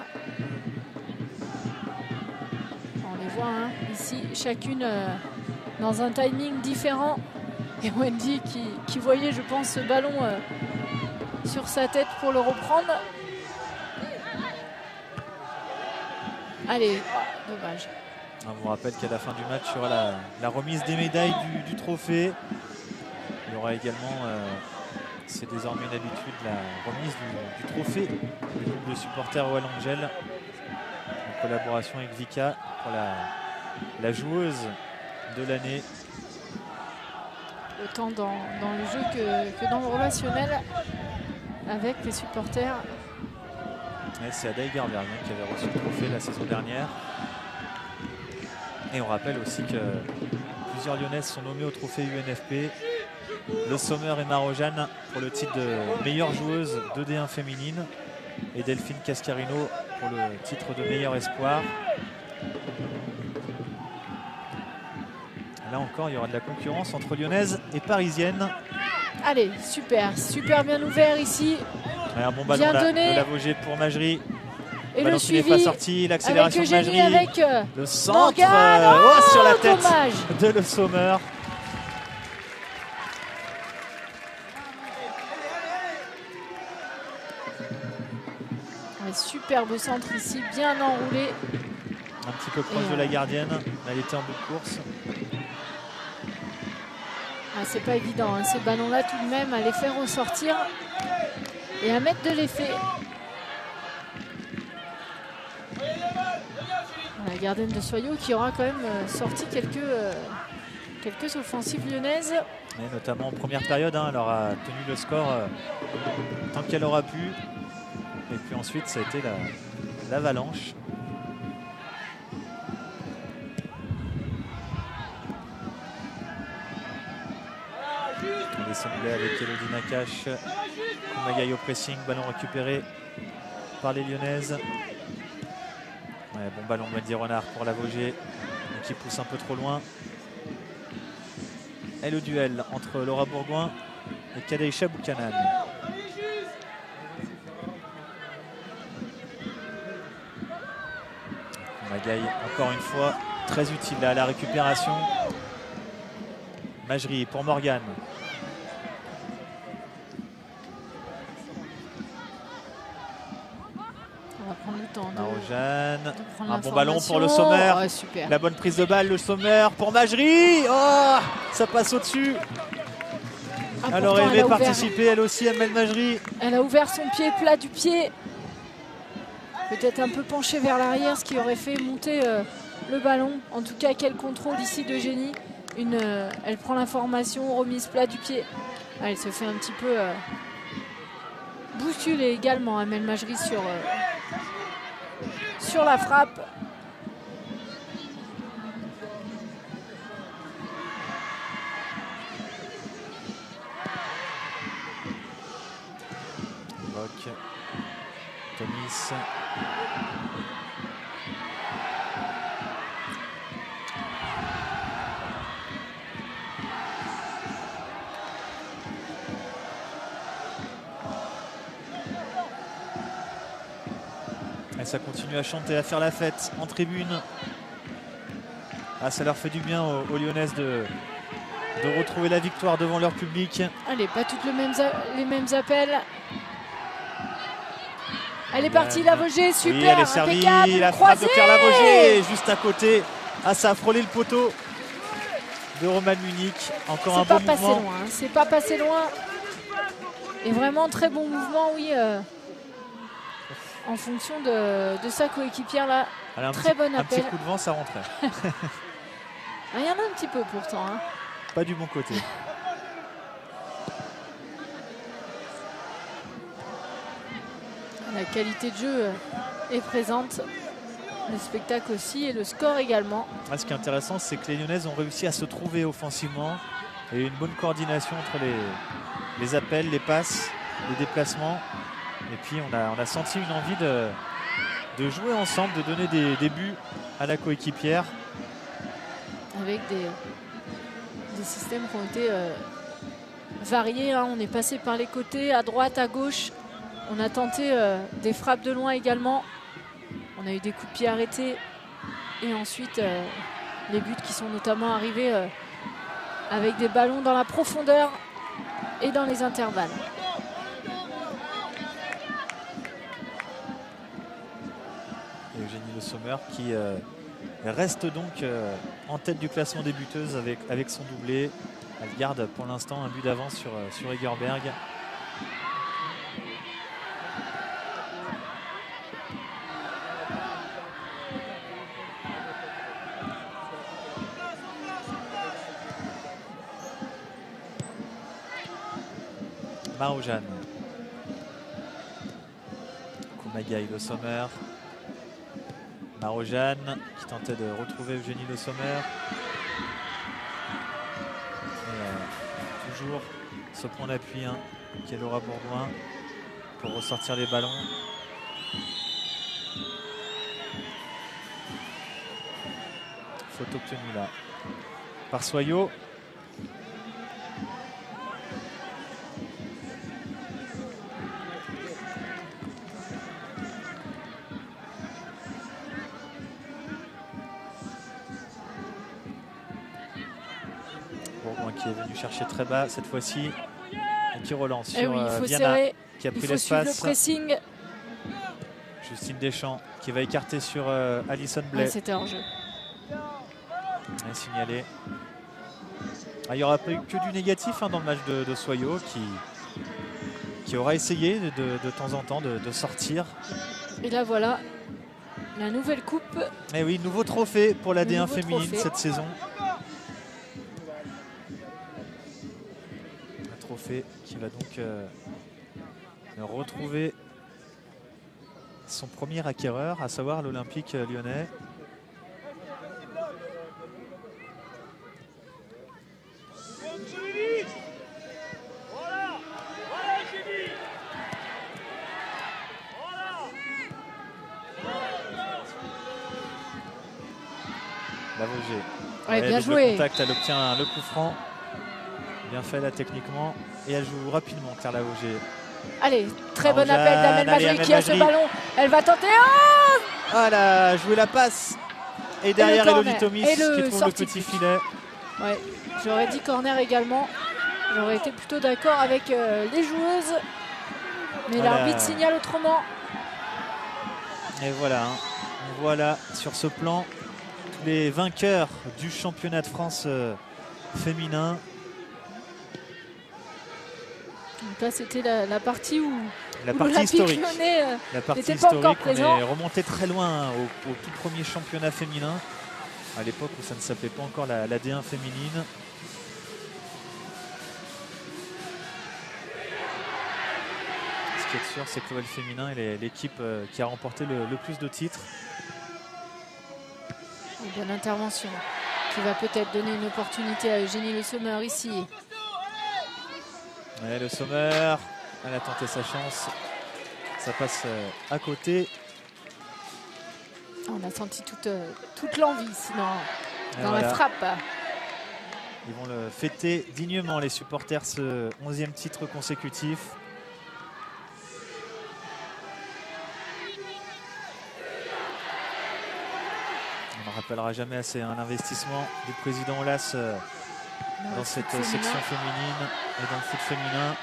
On les voit ici, chacune dans un timing différent. Et Wendy qui voyait, je pense, ce ballon sur sa tête pour le reprendre. Allez, dommage. On vous rappelle qu'à la fin du match, il y aura la remise des médailles du trophée. Il y aura également, c'est désormais une habitude, la remise du trophée du groupe de supporters OL Angel en collaboration avec Vika pour la joueuse de l'année. Autant dans le jeu que dans le relationnel avec les supporters. C'est Adaï Garberg qui avait reçu le trophée la saison dernière. Et on rappelle aussi que plusieurs Lyonnaises sont nommées au trophée UNFP. Le Sommer et Marojane pour le titre de meilleure joueuse de D1 féminine. Et Delphine Cascarino pour le titre de meilleur espoir. Là encore, il y aura de la concurrence entre lyonnaises et parisiennes. Allez, super bien ouvert ici. Ouais, un bon ballon là, de Lavogé pour Majerie. Et ballon le qui n'est suivi pas sorti, l'accélération de Eugénie, Majerie. avec Le centre sur la tête dommage. de Le Sommer. Ouais, superbe centre ici, bien enroulé. Un petit peu proche de la gardienne. Elle était en bout de course. Ah, c'est pas évident, hein, ces ballons-là tout de même, à les faire ressortir et à mettre de l'effet. La gardienne de Soyaux qui aura quand même sorti quelques offensives lyonnaises. Et notamment en première période, hein, elle aura tenu le score tant qu'elle aura pu. Et puis ensuite, ça a été l'avalanche. Semblait avec Elodie Nakache, Kumagaï au pressing, ballon récupéré par les Lyonnaises. Ouais, bon ballon de Wendy Renard pour Lavogé, qui pousse un peu trop loin. Et le duel entre Laura Bourgoin et Kadeisha Boukanan. Kumagaï, encore une fois, très utile là, à la récupération. Majerie pour Morgane. Marojane, un bon ballon pour Le Sommer. Ouais, super. La bonne prise de balle, Le Sommer pour Majerie. Oh, ça passe au-dessus. Elle aurait aimé participer, elle aussi, Amel Majerie. Elle a ouvert son pied plat du pied. Peut-être un peu penché vers l'arrière, ce qui aurait fait monter le ballon. En tout cas, quel contrôle ici d'Eugénie. Elle prend l'information, remise plat du pied. Ah, elle se fait un petit peu bousculer également, Amel Majerie sur la frappe. Boc, Tomis. Et ça continue à chanter, à faire la fête en tribune. Ah, ça leur fait du bien aux Lyonnaises de retrouver la victoire devant leur public. Allez, pas toutes les mêmes appels. Elle est partie, Lavogé, super, oui, elle est servie, impeccable, la frappe de Claire Lavogé juste à côté. Ah, ça a frôlé le poteau de Romane Munich. Encore un bon mouvement. C'est pas passé loin. Et vraiment très bon mouvement, oui. En fonction de sa coéquipière là. Très bon appel. Un petit coup de vent, ça rentrait. Il y en a un petit peu pourtant. Hein. Pas du bon côté. La qualité de jeu est présente. Le spectacle aussi et le score également. Ah, ce qui est intéressant, c'est que les Lyonnaises ont réussi à se trouver offensivement. Et une bonne coordination entre les appels, les passes, les déplacements. Et puis on a senti une envie de jouer ensemble, de donner des buts à la coéquipière. Avec des systèmes qui ont été variés. Hein. On est passé par les côtés, à droite, à gauche. On a tenté des frappes de loin également. On a eu des coups de pied arrêtés. Et ensuite, les buts qui sont notamment arrivés avec des ballons dans la profondeur et dans les intervalles. Eugénie Le Sommer qui reste donc en tête du classement des buteuses avec son doublé. Elle garde pour l'instant un but d'avance sur Egerberg. Marojane. Kumagaï Le Sommer. Marojane qui tentait de retrouver Eugénie Le Sommer. toujours ce point d'appui qui est Laura Bourgoin pour ressortir les ballons. Faute obtenue là par Soyot. Bourgoin qui est venu chercher très bas cette fois-ci et qui relance sur Viana qui a pris l'espace. Le pressing. Justine Deschamps qui va écarter sur Alison Blais. C'était hors jeu. Signalé. Il n'y aura pas eu que du négatif dans le match de Soyot qui aura essayé de temps en temps de sortir. Et là voilà, la nouvelle coupe. Et oui, nouveau trophée pour la D1 féminine cette saison. Un trophée qui va donc retrouver son premier acquéreur, à savoir l'Olympique lyonnais. Lavogé. Ouais, bien joué. Contact, elle obtient le coup franc. Bien fait là techniquement. Et elle joue rapidement, Claire Lavogé. Allez, très bon appel d'Amel Majri qui a ce ballon. Elle va tenter. Oh, elle a joué la passe. Et derrière, Elodie Thomis qui trouve le petit filet. Ouais, j'aurais dit corner également. J'aurais été plutôt d'accord avec les joueuses. Mais l'arbitre signale autrement. Et voilà, on voit là sur ce plan tous les vainqueurs du championnat de France féminin. Donc là, c'était la partie où la partie historique. La partie historique, on est remonté très loin au tout premier championnat féminin. À l'époque où ça ne s'appelait pas encore la D1 féminine. Ce qui est sûr, c'est que l'OL féminin est l'équipe qui a remporté le plus de titres. Une bonne intervention qui va peut-être donner une opportunité à Eugénie Le Sommer ici. Ouais, Le Sommer, elle a tenté sa chance. Ça passe à côté. On a senti toute l'envie sinon dans la frappe. Ils vont le fêter dignement, les supporters, ce 11e titre consécutif. On ne rappellera jamais assez l'investissement du président Aulas dans cette section féminine et dans le foot féminin.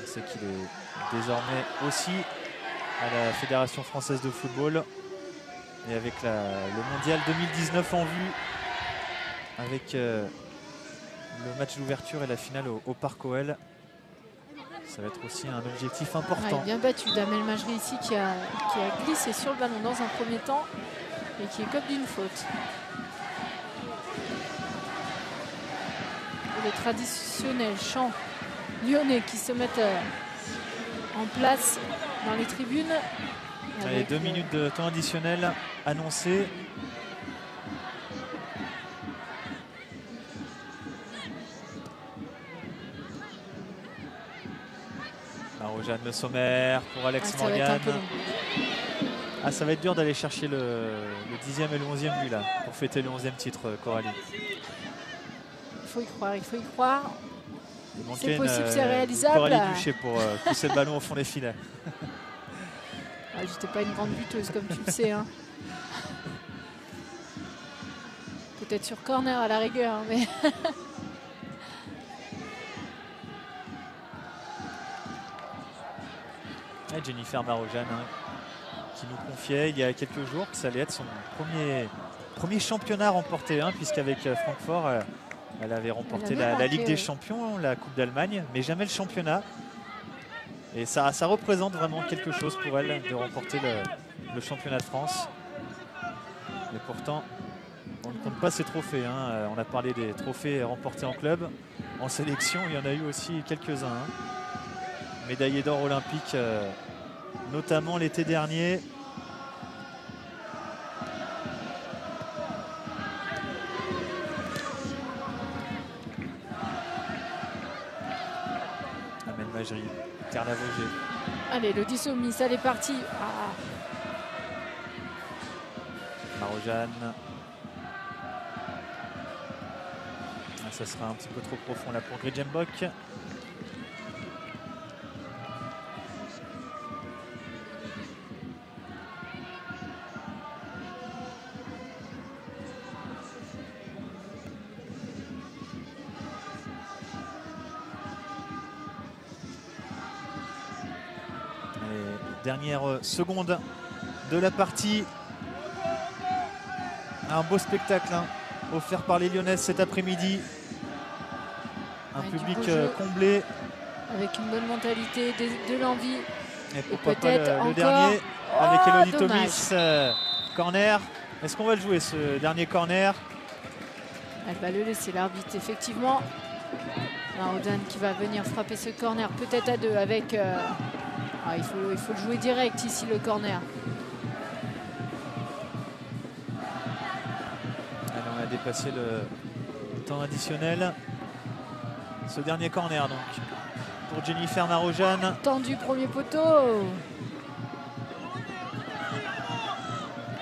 On sait qu'il est désormais aussi à la Fédération française de football et avec le mondial 2019 en vue, avec le match d'ouverture et la finale au Parc OL. Ça va être aussi un objectif important. Ouais, bien battu d'Amel Majri ici qui a glissé sur le ballon dans un premier temps et qui est comme d'une faute. Et les traditionnels chants lyonnais qui se mettent en place dans les tribunes. Allez, 2 minutes de temps additionnel annoncé. Marie-Jeanne Le Sommer pour Alex Morgan. Ça va être dur d'aller chercher le 10e et le 11e lui là pour fêter le 11e titre, Coralie. Il faut y croire, il faut y croire. C'est possible, c'est réalisable. Coralie Duché pour pousser le ballon au fond des filets. Je n'étais pas une grande buteuse comme tu le sais. Hein. Peut-être sur corner à la rigueur, mais... Et Jennifer Marie-Jeanne qui nous confiait il y a quelques jours que ça allait être son premier championnat remporté, puisqu'avec Francfort, elle avait remporté la Ligue des Champions, la Coupe d'Allemagne, mais jamais le championnat. Et ça représente vraiment quelque chose pour elle de remporter le championnat de France. Mais pourtant, on ne compte pas ses trophées. On a parlé des trophées remportés en club. En sélection, il y en a eu aussi quelques-uns. Médaillé d'or olympique, notamment l'été dernier. Majerie. Carla Vauger. Allez, le 10 au Miss, elle est partie. Ah. Marojane. Ah, ça sera un petit peu trop profond là pour Grijenbok. Dernière seconde de la partie. Un beau spectacle hein, offert par les Lyonnaises cet après-midi. Un public comblé. Avec une bonne mentalité, de l'envie. Et pourquoi pas le dernier avec Elodie Thomis. Corner. Est-ce qu'on va le jouer ce dernier corner? Elle va le laisser l'arbitre effectivement. Marojane qui va venir frapper ce corner peut-être à deux avec... il faut le jouer direct ici, le corner. Alors, on a dépassé le temps additionnel. Ce dernier corner donc pour Jennifer Marojane. Tendu premier poteau.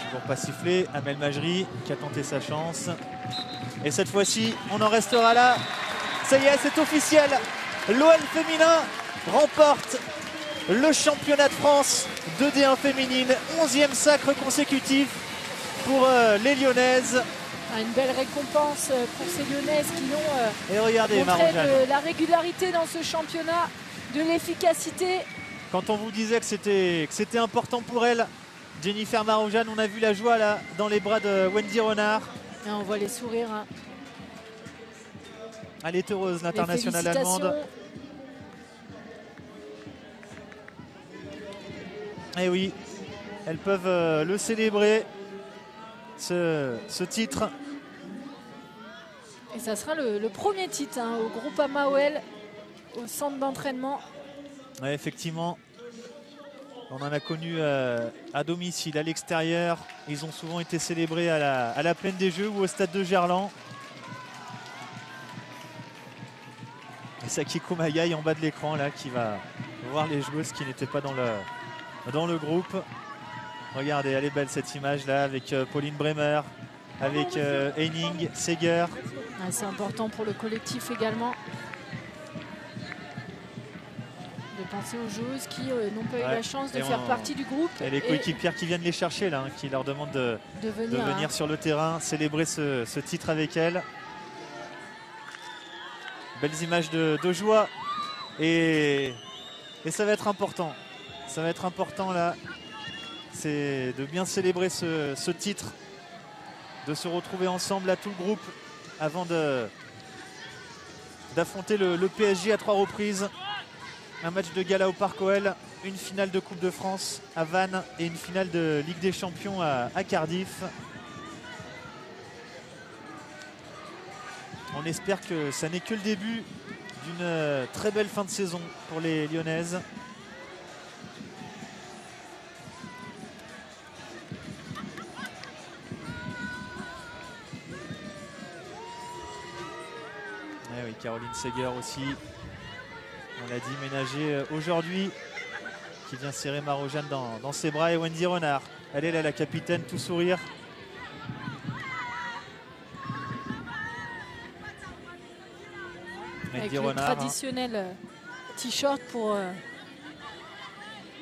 Toujours pas sifflé. Amel Majri qui a tenté sa chance. Et cette fois-ci, on en restera là. Ça y est, c'est officiel. L'OL féminin remporte le championnat de France de D1 féminine, 11e sacre consécutif pour les Lyonnaises. Une belle récompense pour ces Lyonnaises qui ont et regardez, montré de la régularité dans ce championnat, de l'efficacité. Quand on vous disait que c'était important pour elle, Jennifer Marojane, on a vu la joie là dans les bras de Wendy Renard. Et on voit les sourires. Hein. Elle est heureuse, l'internationale allemande. Et oui, elles peuvent le célébrer, ce titre. Et ça sera le premier titre hein, au Groupama OL, au centre d'entraînement. Ouais, effectivement, on en a connu à domicile, à l'extérieur. Ils ont souvent été célébrés à la Plaine des Jeux ou au stade de Gerland. Et Sakiko Magaï en bas de l'écran là qui va voir les joueuses qui n'étaient pas dans le groupe. Regardez, elle est belle cette image là avec Pauline Bremer, avec Henning, Seger. Ah, c'est important pour le collectif également de penser aux joueuses qui n'ont pas eu la chance de faire partie du groupe. Et les coéquipières qui viennent les chercher là, hein, qui leur demandent de venir sur le terrain, célébrer ce titre avec elles. Belles images de joie et ça va être important. Ça va être important là, c'est de bien célébrer ce titre, de se retrouver ensemble à tout le groupe avant d'affronter le PSG à 3 reprises. Un match de gala au Parc OL, une finale de Coupe de France à Vannes et une finale de Ligue des Champions à Cardiff. On espère que ça n'est que le début d'une très belle fin de saison pour les Lyonnaises. Et oui, Caroline Seger aussi, on l'a dit, ménagée aujourd'hui, qui vient serrer Marojane dans ses bras. Et Wendy Renard, elle est là, la capitaine, tout sourire. Avec le traditionnel t-shirt pour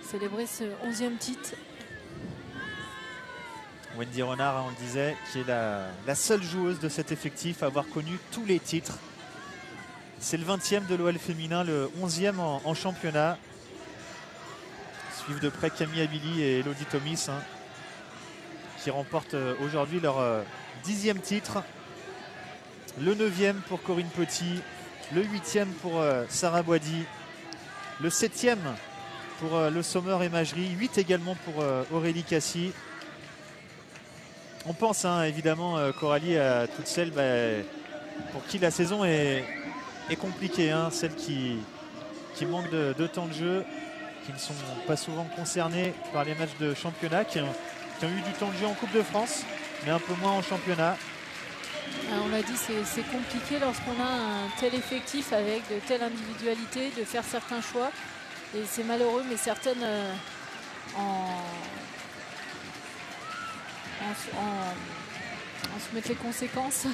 célébrer ce 11e titre. Wendy Renard, on le disait, qui est la seule joueuse de cet effectif à avoir connu tous les titres. C'est le 20e de l'OL féminin, le 11e en championnat. Suivent de près Camille Abili et Elodie Thomis, hein, qui remportent aujourd'hui leur 10e titre. Le 9e pour Corinne Petit. Le 8e pour Sarah Boidi. Le 7e pour Le Sommer et Majerie. 8 également pour Aurélie Cassis. On pense hein, évidemment, Coralie, à toutes celles pour qui la saison est compliquée. Hein, celles qui manquent de temps de jeu, qui ne sont pas souvent concernées par les matchs de championnat, qui ont eu du temps de jeu en Coupe de France, mais un peu moins en championnat. On l'a dit, c'est compliqué lorsqu'on a un tel effectif avec de telles individualités de faire certains choix. Et c'est malheureux, mais certaines en se mettent les conséquences.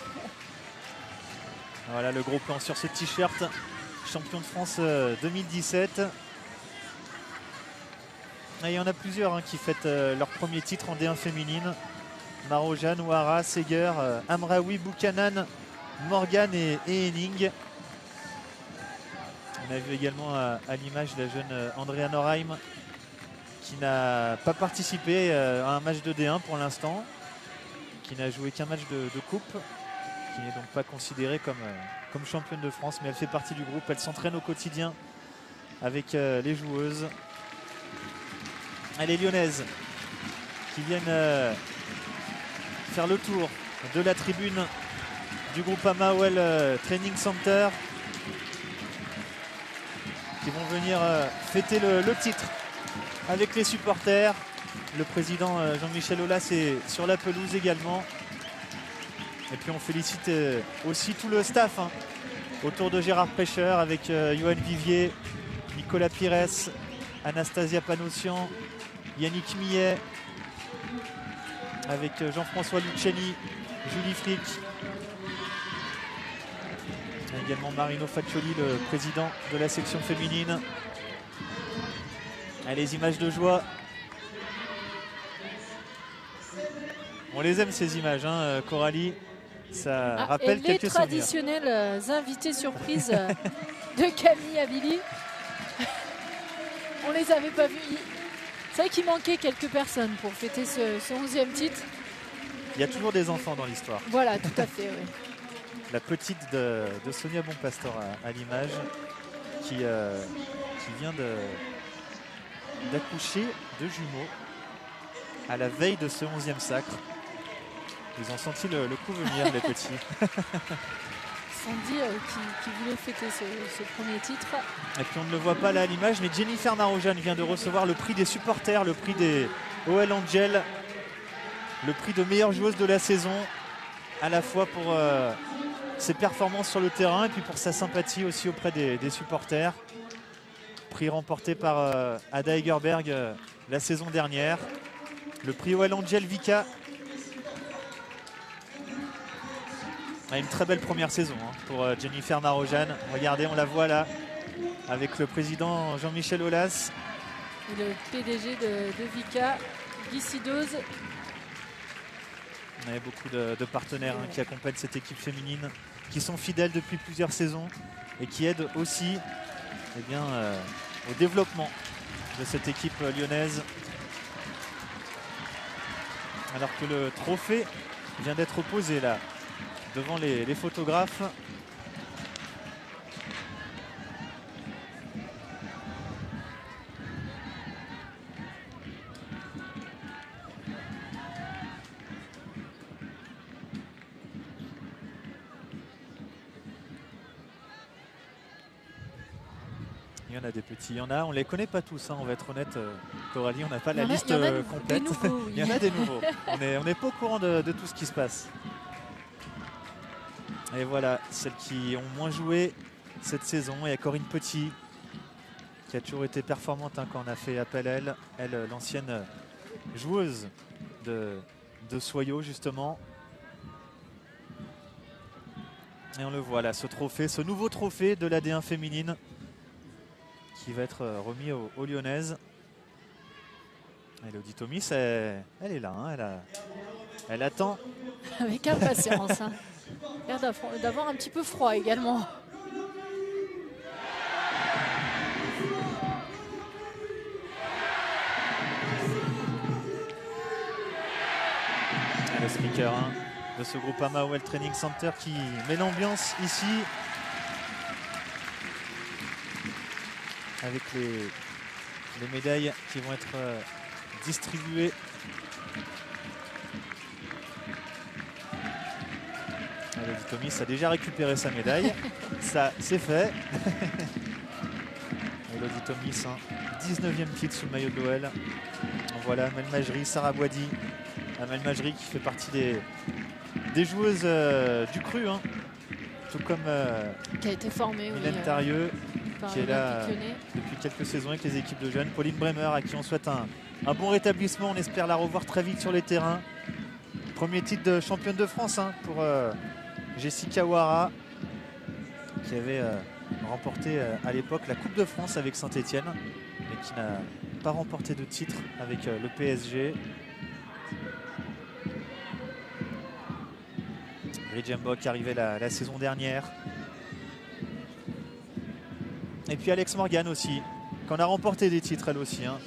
Voilà le gros plan sur ce t-shirt. Champion de France 2017. Et il y en a plusieurs qui fêtent leur premier titre en D1 féminine. Marojane, Ouara, Seger, Amraoui, Buchanan, Morgan et Henning. On a vu également à l'image la jeune Andrea Norheim qui n'a pas participé à un match de D1 pour l'instant, qui n'a joué qu'un match de coupe, qui n'est donc pas considérée comme championne de France, mais elle fait partie du groupe. Elle s'entraîne au quotidien avec les joueuses. Les Lyonnaises qui viennent faire le tour de la tribune du groupe OL Training Center, qui vont venir fêter le titre avec les supporters. Le président Jean-Michel Aulas est sur la pelouse également. Et puis on félicite aussi tout le staff autour de Gérard Prêcheur avec Johan Vivier, Nicolas Pires, Anastasia Panossian, Yannick Millet, avec Jean-François Luciani, Julie Frick, également Marino Faccioli, le président de la section féminine. Allez, les images de joie. On les aime ces images, Coralie. Ça rappelle quelques les souvenirs. Traditionnels invités surprises de Camille Abili. On les avait pas vus. C'est vrai qu'il manquait quelques personnes pour fêter ce 11e titre. Il y a toujours des enfants dans l'histoire. Voilà, tout à fait, oui. La petite de Sonia Bonpastor à l'image, qui vient d'accoucher de jumeaux à la veille de ce 11e sacre. Ils ont senti le coup venir, les petits. Sandy qui voulait fêter ce premier titre. Et puis on ne le voit pas là à l'image, mais Jennifer Marojane vient de recevoir le prix des supporters, le prix des OL Angel, le prix de meilleure joueuse de la saison, à la fois pour ses performances sur le terrain et puis pour sa sympathie aussi auprès des supporters. Prix remporté par Ada Egerberg la saison dernière. Le prix OL Angel Vika. Une très belle première saison pour Jennifer Marojane. Regardez, on la voit là avec le président Jean-Michel Aulas. Et le PDG de Vika, Guy Sidoz. On avait beaucoup de partenaires qui accompagnent cette équipe féminine, qui sont fidèles depuis plusieurs saisons et qui aident aussi au développement de cette équipe lyonnaise. Alors que le trophée vient d'être posé là devant les photographes. Il y en a des petits, il y en a, on les connaît pas tous, on va être honnête, Coralie, on n'a pas la liste complète. Nouveaux, oui. Il y en a des nouveaux. On n'est pas au courant de tout ce qui se passe. Et voilà, celles qui ont moins joué cette saison. Il y a Corinne Petit, qui a toujours été performante quand on a fait appel à elle. Elle, l'ancienne joueuse de Soyaux, justement. Et on le voit là, ce trophée, ce nouveau trophée de la D1 féminine, qui va être remis aux Lyonnaises. Elodie Thomis, elle est là, elle attend. Avec impatience. L'air d'avoir un petit peu froid également. Le speaker de ce groupe OL Training Center qui met l'ambiance ici avec les médailles qui vont être distribuées. Elodie Thomis a déjà récupéré sa médaille. Ça, c'est fait. Elodie Thomis, 19e titre sous le maillot de l'OL. Voilà, Mel Majri, Sarah Boidi, Amel Majri qui fait partie des joueuses du cru, hein. Tout comme qui a été formée, Mylène Tarieux, qui est là Lyonnais depuis quelques saisons avec les équipes de jeunes. Pauline Bremer, à qui on souhaite un bon rétablissement. On espère la revoir très vite sur les terrains. Premier titre de championne de France, hein, pour Jessica Ouara, qui avait remporté à l'époque la Coupe de France avec Saint-Etienne, mais qui n'a pas remporté de titre avec le PSG. Rijembo qui arrivait la saison dernière. Et puis Alex Morgan aussi, qui en a remporté des titres elle aussi, hein.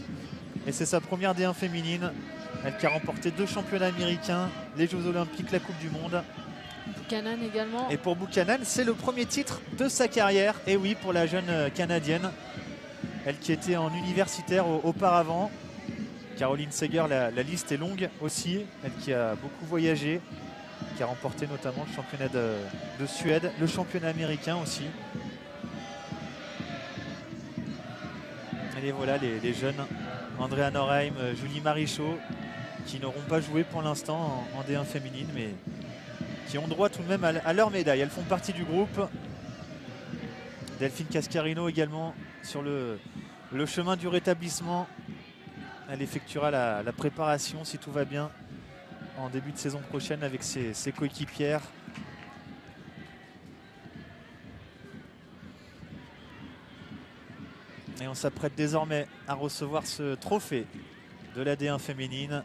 Et c'est sa première D1 féminine. Elle qui a remporté 2 championnats américains, les Jeux Olympiques, la Coupe du Monde. Buchanan également. Et pour Buchanan, c'est le premier titre de sa carrière. Et oui, pour la jeune Canadienne. Elle qui était en universitaire auparavant. Caroline Seger, la liste est longue aussi. Elle qui a beaucoup voyagé, qui a remporté notamment le championnat de Suède, le championnat américain aussi. Et voilà les jeunes, Andrea Norheim, Julie Marichaux, qui n'auront pas joué pour l'instant en D1 féminine, mais qui ont droit tout de même à leur médaille. Elles font partie du groupe. Delphine Cascarino également sur le chemin du rétablissement. Elle effectuera la préparation, si tout va bien, en début de saison prochaine avec ses coéquipières. Et on s'apprête désormais à recevoir ce trophée de la D1 féminine.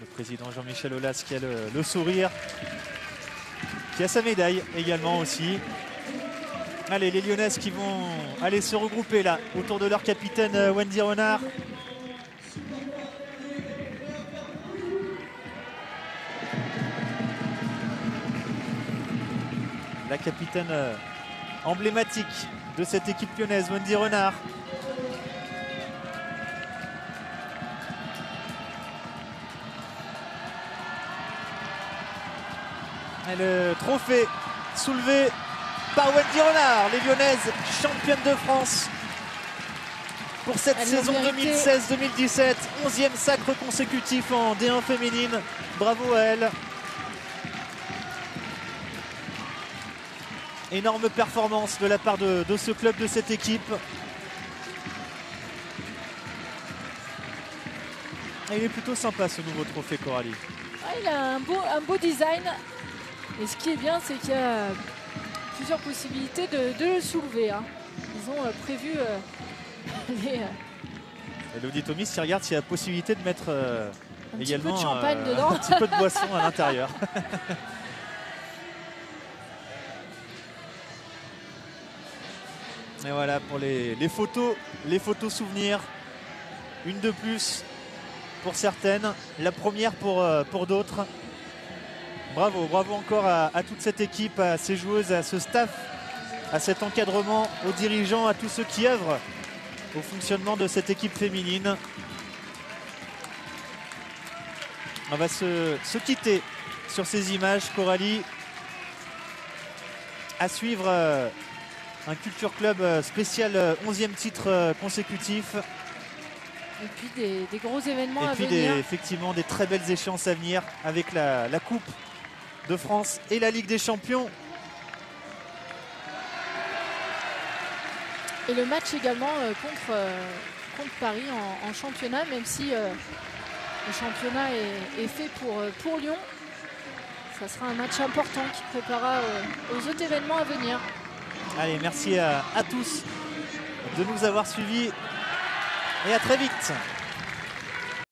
Le président Jean-Michel Aulas qui a le sourire, qui a sa médaille également aussi. Allez, les Lyonnaises qui vont aller se regrouper là autour de leur capitaine Wendy Renard. La capitaine emblématique de cette équipe lyonnaise, Wendy Renard. Et le trophée soulevé par Wendy Renard, les Lyonnaises championnes de France pour cette saison 2016-2017. 11e sacre consécutif en D1 féminine. Bravo à elle. Énorme performance de la part de ce club, de cette équipe. Et il est plutôt sympa ce nouveau trophée, Coralie. Ah, il a un beau design. Et ce qui est bien, c'est qu'il y a plusieurs possibilités de le soulever, hein. Ils ont prévu les... Elodie Thomis qui regarde s'il y a la possibilité de mettre également petit peu de champagne dedans. un petit peu de boisson à l'intérieur. Et voilà pour les photos souvenirs. Une de plus pour certaines, la première pour d'autres. Bravo encore à toute cette équipe, à ces joueuses, à ce staff, à cet encadrement, aux dirigeants, à tous ceux qui œuvrent au fonctionnement de cette équipe féminine. On va se quitter sur ces images, Coralie. À suivre un Culture Club spécial 11e titre consécutif. Et puis des gros événements à venir. Et puis effectivement des très belles échéances à venir avec la Coupe de France et la Ligue des Champions. Et le match également contre Paris en championnat, même si le championnat est fait pour Lyon. Ça sera un match important qui préparera aux autres événements à venir. Allez, merci à tous de nous avoir suivis et à très vite.